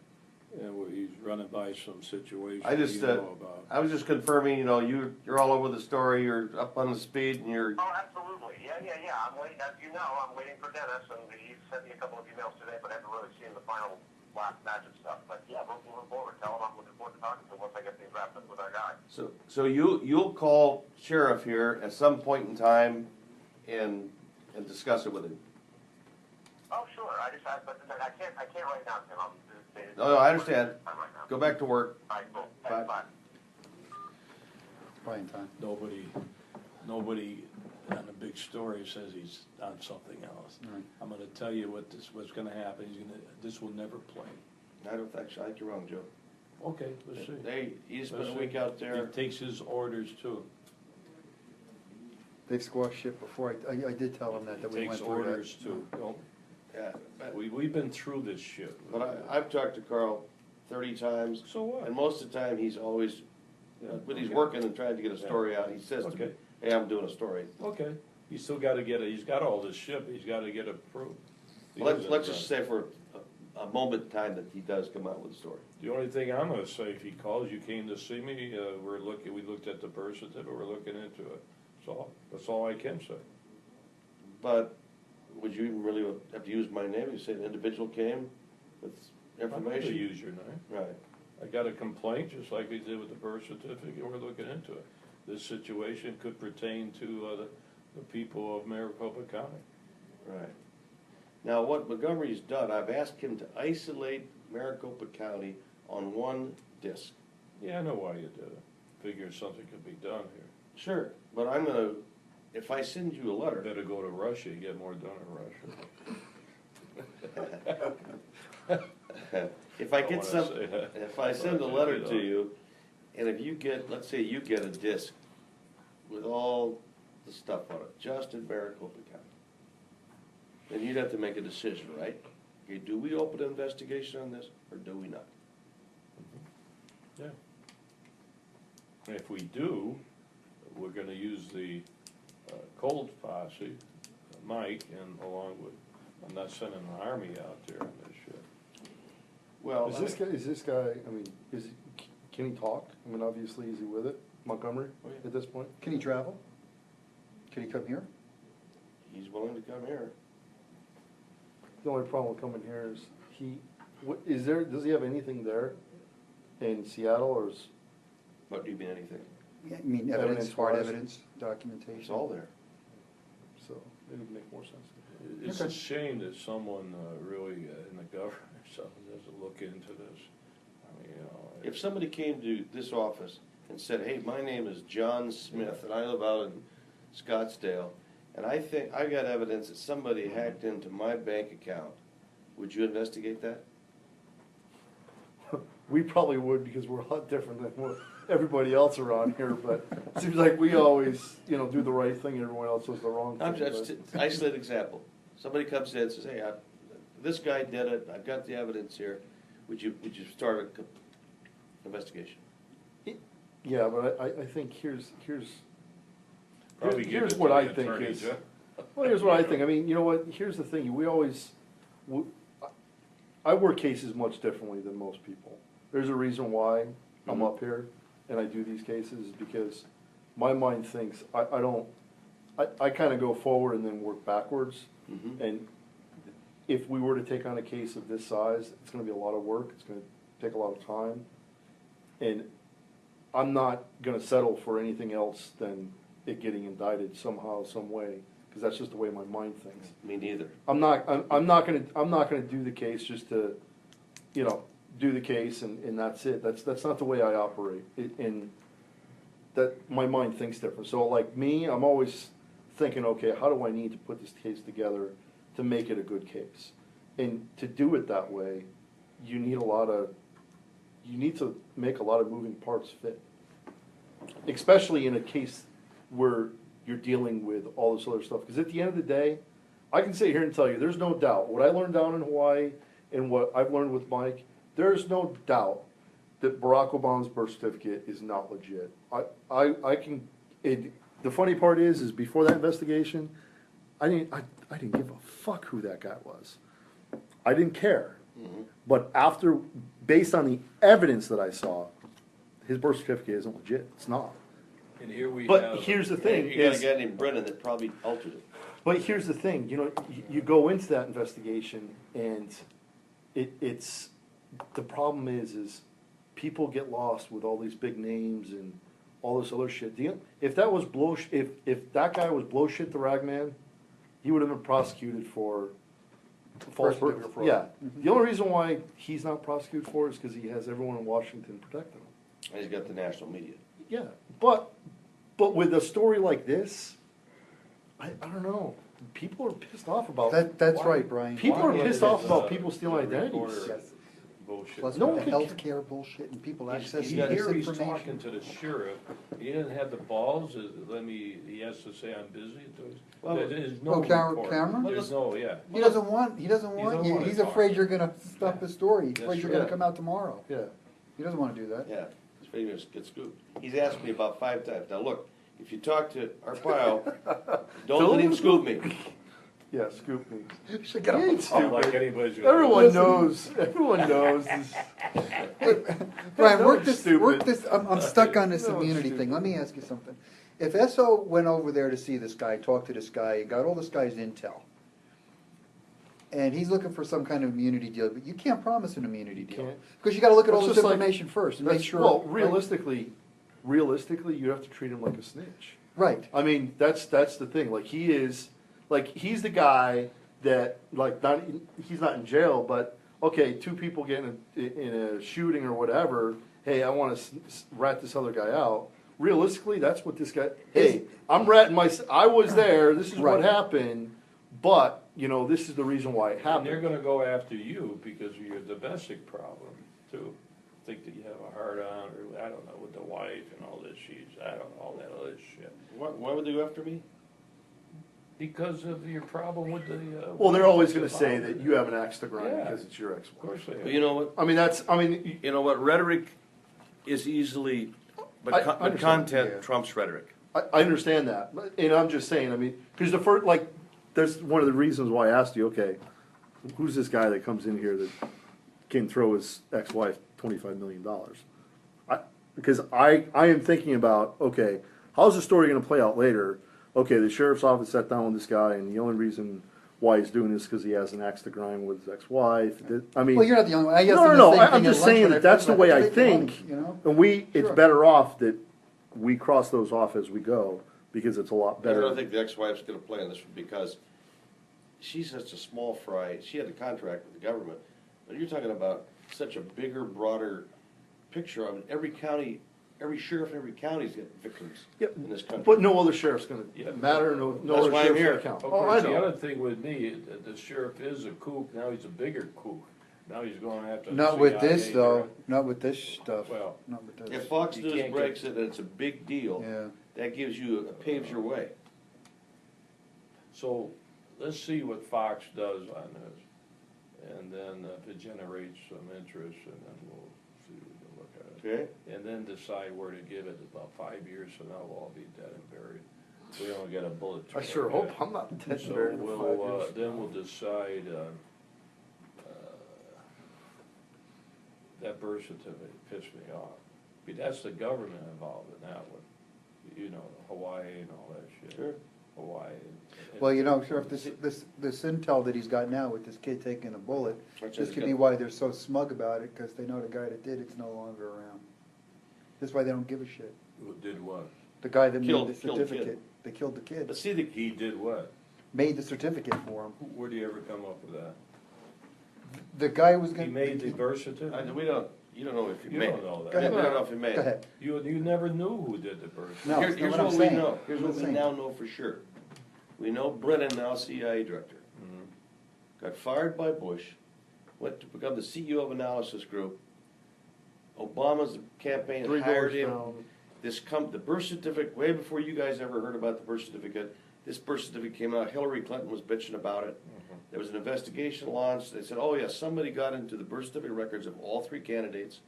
and he's running by some situations I just, you know about. I was just confirming, you know, you're all over the story, you're up on the speed, and you're, Oh, absolutely. Yeah. I'm waiting. As you know, I'm waiting for Dennis, and he sent me a couple of emails today, but I haven't really seen the final last batch of stuff. But yeah, we're moving forward. Tell him I'm looking forward to talking to him once I get things wrapped up with our guy. so you'll call Sheriff here at some point in time and discuss it with him. Oh, sure. But I can't right now, Tim. No, I understand. Time right now. Go back to work. All right, cool. Bye. Thanks, bye. Probably in time. Nobody on the big story says he's on something else. Right. I'm gonna tell you what's gonna happen, this will never play. I don't think, I think you're wrong, Joe. Okay, let's see. Hey, you spent a Let's week see. out there. He takes his orders too. They've squashed shit before, I did tell them that we went Takes through that. orders too. Don't- Yeah, We've been through this shit. but I've talked to Carl 30 times, So what? and most of the time, he's always, when he's working and trying to get a story out, he says to me, Okay. hey, I'm doing a story. Okay, he's still gotta he's got all this shit, but he's gotta get approved. Let's just say for a moment in time that he does come out with a story. The only thing I'm gonna say, if he calls, you came to see me, we looked at the birth certificate, we're looking into it. That's all I can say. But would you even really have to use my name? You say an individual came with I'm not gonna information? use your name. Right. I got a complaint, just like we did with the birth certificate, we're looking into it. This situation could pertain to, the people of Maricopa County. Right. Now, what Montgomery's done, I've asked him to isolate Maricopa County on one disc. Yeah, I know why you did it. Figured something could be done here. Sure, but I'm gonna, if I send you a letter, Better go to Russia, you get more done in Russia. if I don't get wanna some, say that, if I but send a I letter do, to you, and if you get, let's say you get a disc with all the stuff on it, just in Maricopa County, then you'd have to make a decision, right? Okay, do we open an investigation on this, or do we not? Yeah. And if we do, we're gonna use the Cold posse, Mike, and along with, I'm not sending an army out there on this shit. Well, Is this guy, I mean, can he talk? I mean, obviously, is he with it, Montgomery, Oh, yeah. at this point? Can he travel? Can he come here? he's willing to come here. The only problem with coming here is does he have anything there in Seattle, or is, What do you mean, anything? Yeah, I mean, evidence, hard Evidence-wise. evidence, documentation. It's all there. so, it would make more sense. It's Okay. a shame that someone really in the government, someone doesn't look into this. I mean, you know. If somebody came to this office and said, hey, my name is John Smith, and I live out in Scottsdale, and I think I got evidence that somebody hacked into my bank account, would you investigate that? We probably would, because we're a lot different than what everybody else around here, but it seems like we always, do the right thing, and everyone else does the wrong thing. I'm just, isolated example. Somebody comes in and says, hey, this guy did it, I've got the evidence here, would you start an investigation? Yeah, but I think here's Probably give it to what the I think attorneys, is. huh? Well, here's what I think. I mean, you know what? Here's the thing. I work cases much differently than most people. There's a reason why I'm up here and I do these cases, because my mind thinks I kind of go forward and then work backwards. And if we were to take on a case of this size, it's going to be a lot of work. It's going to take a lot of time. And I'm not going to settle for anything else than it getting indicted somehow, some way, because that's just the way my mind thinks. Me neither. I'm not gonna do the case just to, do the case and that's it. That's not the way I operate. And that, my mind thinks different. So like me, I'm always thinking, okay, how do I need to put this case together to make it a good case? And to do it that way, you need to make a lot of moving parts fit. Especially in a case where you're dealing with all this other stuff. Because at the end of the day, I can sit here and tell you, there's no doubt, what I learned down in Hawaii and what I've learned with Mike, there's no doubt that Barack Obama's birth certificate is not legit. The funny part is before that investigation, I didn't give a fuck who that guy was. I didn't care. But based on the evidence that I saw, his birth certificate isn't legit. It's not. And here we But have. here's the thing. You got a guy named Brennan that probably altered it. But here's the thing, you go into that investigation and it's, the problem is people get lost with all these big names and all this other shit. If that was if that guy was blow shit the rag man, he would have been prosecuted for false Birth fraud. Yeah. The only reason why he's not prosecuted for it is because he has everyone in Washington protecting him. And he's got the national media. Yeah, but with a story like this, I don't know. People are pissed off about. That's right, Brian. People are Why pissed was off it, about people stealing the identities. recorder Yes. Bullshit. Plus No with the one can- healthcare bullshit and people He's accessing here, this he's talking information. to the sheriff, he didn't have the balls, he has to say, I'm busy. Well, There's no Oh, report. Cameron? There's no, yeah. He doesn't want don't you. wanna He's talk. afraid you're gonna stop his story. He's That's afraid you're true. gonna come out tomorrow. Yeah. He doesn't wanna do that. Yeah, he's ready to get scooped. He's asked me about 5 times. Now, look, if you talk to Arpaio, don't let him scoop me. Yeah, scoop me. You should get He on ain't the phone. Like stupid. anybody's gonna. Everyone knows. Everyone knows. Brian, No, work it's this, stupid. I'm stuck on this No, it's immunity thing. stupid. Let me ask you something. If SO went over there to see this guy, talk to this guy, got all this guy's intel, and he's looking for some kind of immunity deal, but you can't promise an immunity deal. Can't. Because you gotta look at all It's this just like- information first and make That's, sure. well, realistically, you have to treat him like a snitch. Right. I mean, that's the thing. Like he's the guy that he's not in jail, but okay, 2 people get in a shooting or whatever. Hey, I want to rat this other guy out. Realistically, that's what this guy. Hey, I'm ratting I was there. This is Right. what happened, but this is the reason why it And they're happened. gonna go after you because of your domestic problem too. Think that you have a hard on, or I don't know, with the wife and all this, I don't know, all that other shit. Why would they go after me? Because of your problem with the. Well, they're always going to say that you have an axe to grind Yeah. because it's your Of ex-wife. course they have. Well, you know what? I mean, You know what? Rhetoric is easily, I but understand, content yeah. trumps rhetoric. I understand that, and I'm just saying. I mean, because that's one of the reasons why I asked you. Okay, who's this guy that comes in here that can throw his ex-wife $25 million? Because I am thinking about, okay, how's the story going to play out later? Okay, the sheriff's office sat down with this guy, and the only reason why he's doing this is because he has an axe to grind with his ex-wife. I mean, Well, you're not the only one. I asked no, him no, the no. same I'm thing just at lunch saying when that that's the first way met I him. Take the think, money, you know? and it's Sure. better off that we cross those off as we go because it's a lot I better. don't think the ex-wife's gonna play on this one because she's such a small fry. She had a contract with the government, but you're talking about such a bigger, broader picture of it. Every county, every sheriff in every county's got victims Yep. in this country. But no other sheriff's going Yeah. to matter. No That's other why I'm sheriff's here. going to count. Of Oh, I course, the know. other thing with me, the sheriff is a kook, now he's a bigger kook. Now he's going after the Not with this CIA though, director. not with this stuff. Well, Not with If this. Fox You News can't breaks it and it's a big deal, Yeah. that gives you, paves your way. so, let's see what Fox does on this. And then if it generates some interest, and then we'll see, we can look at it. Okay. And then decide where to give it. About 5 years from now, we'll all be dead and buried. We don't get a bullet. I sure hope I'm not dead So and buried in 5 we'll, years. then we'll decide, that birth certificate pissed me off. But that's the government involved in that one. You know, Hawaii and all that shit. Sure. Hawaii. Well, you know, Sheriff, this intel that he's got now with this kid taking a bullet, Which this is could good. be why they're so smug about it, because they know the guy that did it's no longer around. That's why they don't give a shit. Who did what? The guy that made Killed- the killed the kid. certificate, they killed the kid, But see, He did what? made the certificate for him. Where do you ever come up with that? The guy was He gonna. made the birth certificate? you don't know if You made don't it. know Go that. ahead. We don't know if he made Go it. ahead. You never knew who did the birth. No, Here's that's what what I'm we saying. know, here's That's what what we I'm now saying. know for sure. We know Brennan, now CIA director, Mhm. got fired by Bush, went to become the CEO of Analysis Group. Obama's campaign 3 hired doors him. down. The birth certificate, way before you guys ever heard about the birth certificate, this birth certificate came out, Hillary Clinton was bitching about it. There was an investigation launched, they said, oh yeah, somebody got into the birth certificate records of all 3 candidates.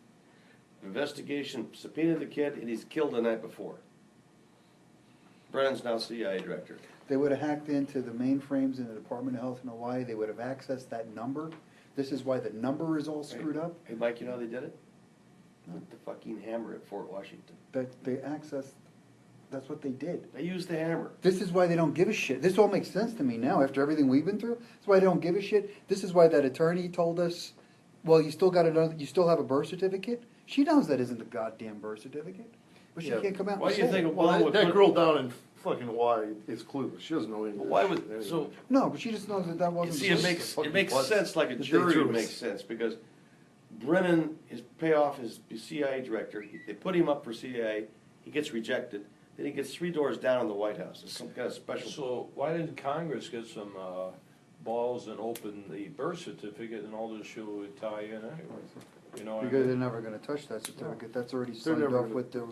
Investigation subpoenaed the kid, and he's killed the night before. Brennan's now CIA director. They would have hacked into the mainframes in the Department of Health in Hawaii, they would have accessed that number. This is why the number is all screwed up, Hey Mike, you know how they did it? With the fucking hammer at Fort Washington. that they accessed, that's what they did. They used the hammer. This is why they don't give a shit. This all makes sense to me now, after everything we've been through. That's why they don't give a shit. This is why that attorney told us, well, you still got another, you still have a birth certificate? She knows that isn't the goddamn birth certificate, but she Yeah. can't come out Why and do you say think it. Well, Obama would that put? girl down in fucking Hawaii is clueless. She doesn't know English. Why would, anyway. so, No, but she just knows that that you wasn't. see, the it birth makes was. sense, like a If they jury threw would us- make sense, because Brennan, his payoff is CIA director, they put him up for CIA, he gets rejected, then he gets 3 doors down in the White House, it's some kind of special. So why didn't Congress get some balls and open the birth certificate, and all this shit would tie in anyway? You know what I Because they're mean? never gonna touch that certificate. That's already They're signed never off gonna- with the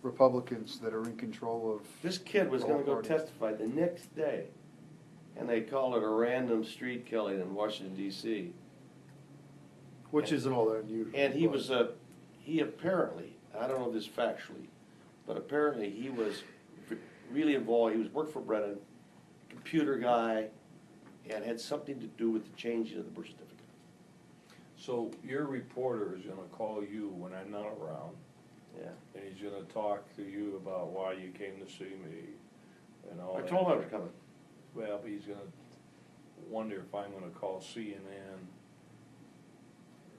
Republicans that are in control of. This kid was gonna All go parties. testify the next day, and they called it a random street killing in Washington DC. Which isn't all that unusual. And he but- was he apparently, I don't know this factually, but apparently he was really involved, he was worked for Brennan, computer guy, and had something to do with the changing of the birth certificate. So your reporter is gonna call you when I'm not around, Yeah. and he's gonna talk to you about why you came to see me and all I that. told him I was coming. Well, but he's gonna wonder if I'm gonna call CNN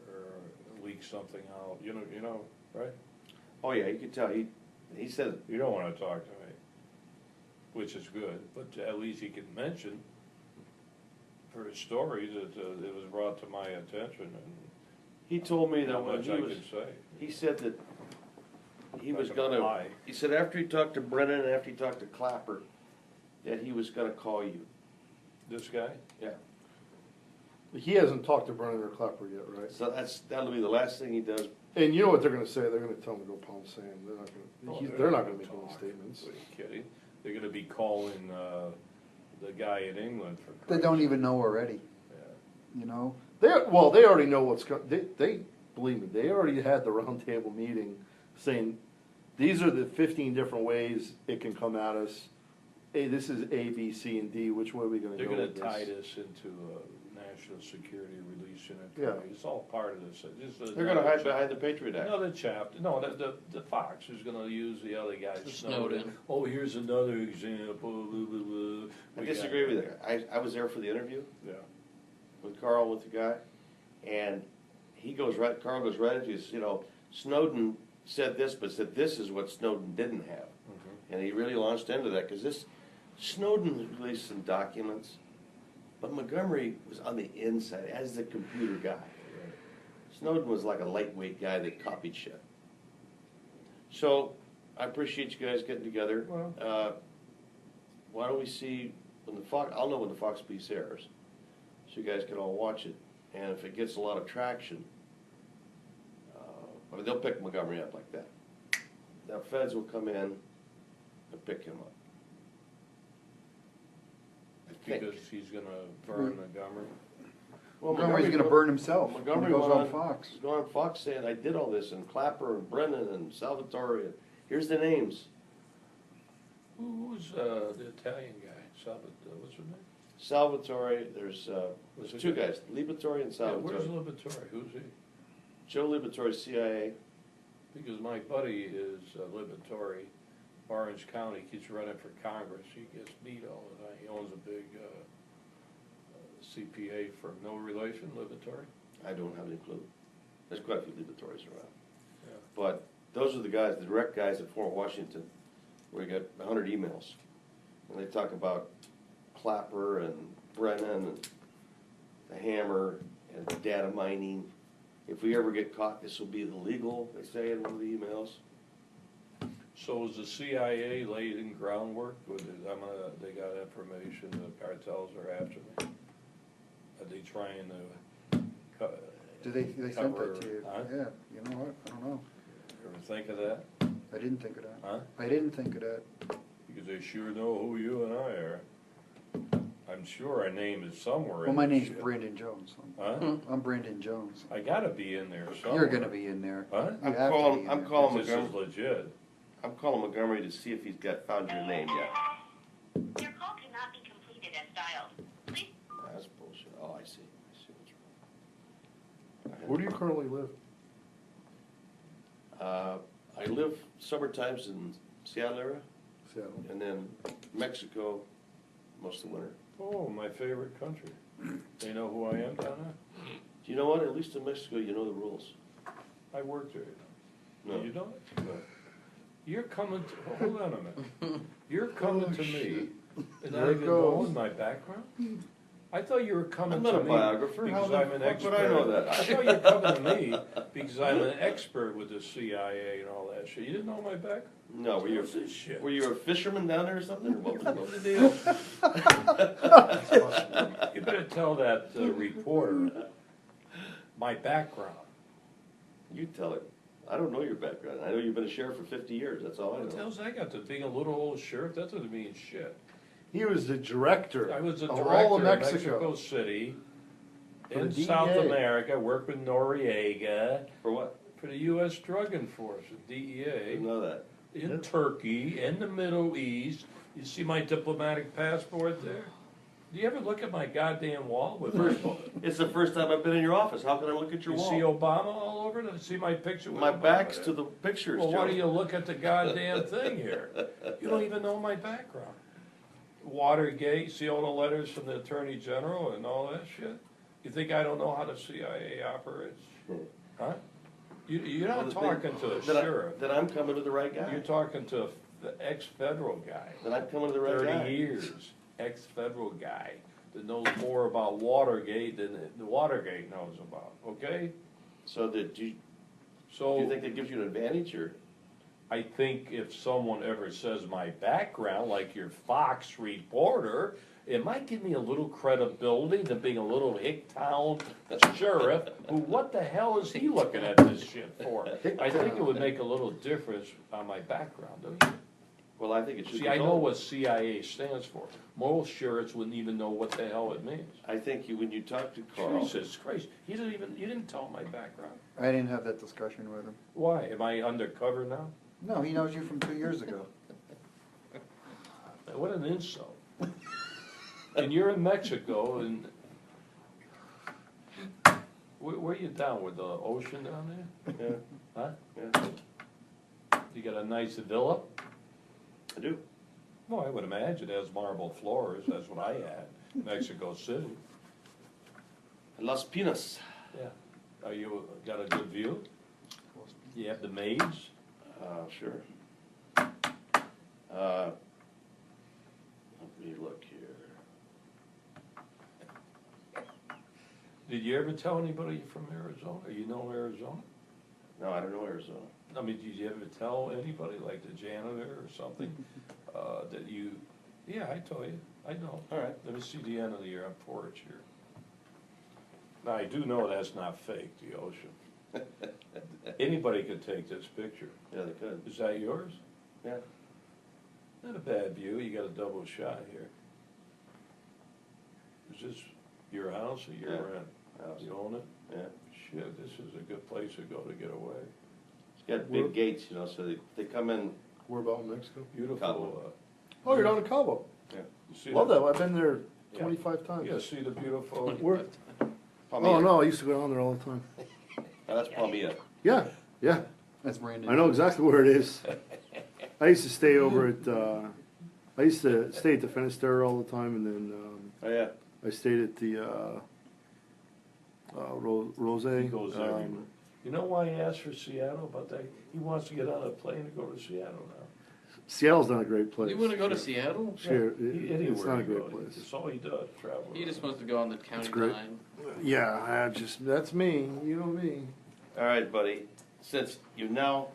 or leak something out, you know, right? Oh, yeah, you could tell, he said, You don't wanna talk to me, which is good, but at least he can mention for his story that it was brought to my attention he told me and that how when much he I was, can say. he said that he Not was gonna gonna, lie. he said after he talked to Brennan and after he talked to Clapper, that he was gonna call you. This guy? Yeah. He hasn't talked to Brennan or Clapper yet, right? So that'll be the last thing he does. And you know what they're gonna say? They're gonna tell him to go pound sand. They're not Oh, gonna, they're not gonna make any talk. statements. Are you kidding? They're gonna be calling, the guy in England for They Christ's don't sake. even know already, Yeah. you know? They already know what's going. They believe me. They already had the roundtable meeting saying these are the 15 different ways it can come at us. Hey, this is A, B, C, and D. Which way are we going to They're go gonna with tie this? this into national security release unit. Yeah. It's all part of this. They're gonna hide behind the Patriot Act. Another chapter, no, the Fox is gonna use the other guy, Snowden. Snowden. Oh, here's another example, blah, blah, blah. I disagree with you. I was there for the interview Yeah. with Carl, with the guy, and Carl goes right into his, Snowden said this, but said this is what Snowden didn't have. And he really launched into that, because Snowden released some documents, but Montgomery was on the inside as the computer guy. Snowden was like a lightweight guy that copied shit. So, I appreciate you guys getting together. Well- Why don't we see, I'll know when the Fox piece airs, so you guys can all watch it, and if it gets a lot of traction, they'll pick Montgomery up like that. Now, feds will come in and pick him up. I think. Because he's gonna burn Montgomery. Well, Montgomery's gonna burn himself when he Montgomery goes went on Fox. He's going on Fox saying, I did all this, and Clapper and Brennan and Salvatore, and here's the names. Who's the Italian guy? What's her name? Salvatore, there's What's two it- guys, Liberatore and Yeah, where's Salvatore. Liberatore? Who's he? Joe Liberatore, CIA. Because my buddy is Liberatore, Orange County, keeps running for Congress. He gets beat all the time. He owns a big CPA firm. No relation, Liberatore? I don't have any clue. There's quite a few Liberatores around. Yeah. But those are the guys, the direct guys at Fort Washington, where you get 100 emails. And they talk about Clapper and Brennan and the hammer and data mining. If we ever get caught, this will be illegal, they say in one of the emails. So is the CIA laying groundwork? They got information, the cartels are after me? Are they trying to They sent cover, that to you. huh? Yeah, you know what, I don't know. Ever think of that? I didn't think of that. Huh? I didn't think of that. Because they sure know who you and I are. I'm sure our name is somewhere Well, in my this name's shit. Brandon Jones. Huh? I'm Brandon Jones. I gotta be in there somewhere. You're gonna be in there. Huh? You have to be in I'm there. calling This is Montgomery. legit. I'm calling Montgomery to see if he's found your name yet. Your call cannot be completed as dialed. Please. That's bullshit. Oh, I see. What's wrong. Where do you currently live? I live summertimes in Seattle area, Seattle. and then Mexico most of the winter. Oh, my favorite country. They know who I am down there? Do you know what? At least in Mexico, you know the rules. I worked there. No. You don't? No. You're coming to, hold on a minute. You're coming to me and There not it even goes. knowing my background? I thought you were coming I'm to not me a biographer. How because the I'm an fuck expert. would I know that? I thought you were coming to me because I'm an expert with the CIA and all that shit. You didn't know my background? No, What's this shit? were you a fisherman down there or something? Or what was the deal? You better tell that reporter my background. You tell him. I don't know your background. I know you've been a sheriff for 50 years. That's all I What the know. hell's that got to being a little old sheriff? That doesn't mean shit. He was the director I was a of director all of in Mexico. Mexico City, For in the South DEA. America, worked with Noriega, For what? for the U.S. Drug Enforcement, I DEA, didn't know that. in Yeah. Turkey, in the Middle East. You see my diplomatic passport there? Do you ever look at my goddamn wall with It's the first time I've been in your office. How can I look at your You wall? see Obama all over it? See my picture with My Obama back's there? to the pictures, Well, why Joe. do you look at the goddamn thing here? You don't even know my background. Watergate, see all the letters from the Attorney General and all that shit? You think I don't know how the CIA operates? Huh? You're Well, not the talking to a Then I- sheriff. Then I'm coming to the right guy. You're talking to the ex-federal guy. Then I'm coming to the right 30 guy. years, ex-federal guy that knows more about Watergate than the Watergate knows about, okay? So do you So think that gives you an advantage, or? I think if someone ever says my background, like your Fox reporter, it might give me a little credibility to being a little hick-town sheriff, who, what the hell is he looking at this shit for? I think it would make a little difference on my background, don't you? Well, I think it should See, be I know told. what CIA stands for. Most sheriffs wouldn't even know what the hell it means. I think when you talk to Carl, Jesus Christ, you didn't tell my background. I didn't have that discussion with him. Why, am I undercover now? No, he knows you from 2 years ago. What an insult. And you're in Mexico, and where you down, with the ocean down there? yeah, Huh? yeah, You got a nice villa? I do. No, I would imagine it has marble floors, that's what I had, Mexico City. Las Pinas. Yeah. Are you, got a good view? You have the maids? Sure. Let me look here. Did you ever tell anybody you're from Arizona? You know Arizona? No, I don't know Arizona. I mean, did you ever tell anybody, like the janitor or something, that you, yeah, I told you, I know. All right. Let me see the end of the year on porch here. Now, I do know that's not fake, the ocean. Anybody could take this picture. Yeah, they could. Is that yours? Yeah. Not a bad view, you got a double shot here. Is this your house or your Yeah. rent? House. You own it? Yeah. Shit, this is a good place to go to get away. It's got big gates, you know, so they come in. Where about in Mexico? Beautiful, Cabo. Oh, you're down in Cabo. you see Love that. I've been there Yeah. 25 times. Yeah, see the beautiful. Where? Palmilla. Oh, no, I used to go down there all the time. Oh, that's Palmilla. Yeah, yeah. That's Brandon. I know exactly where it is. I used to stay over at, I used to stay at the Finisterre all the time, and then, Oh, yeah. I stayed at the, Rose. He goes everywhere. You know why he asked for Seattle, but he wants to get on a plane to go to Seattle now. Seattle's not a great place. You wanna go to Seattle? Sure, Anywhere it's not a he great goes, place. That's all he does, travel. He just wants to go on the county great. line. Yeah, that's me, you know me. All right, buddy. Since you've now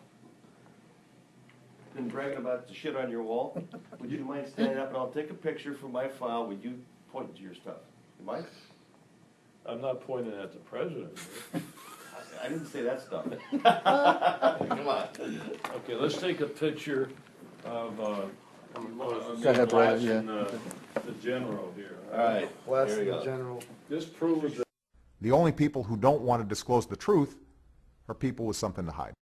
been bragging about the shit on your wall, would you mind standing up and I'll take a picture for my file with you pointing to your stuff? You mind? I'm not pointing at the president. I didn't say that stuff. Come on. Okay, let's take a picture of, Go ahead, Brad, yeah. the general here. All right. Last Here we in go. general. This proves that The only people who don't want to disclose the truth are people with something to hide.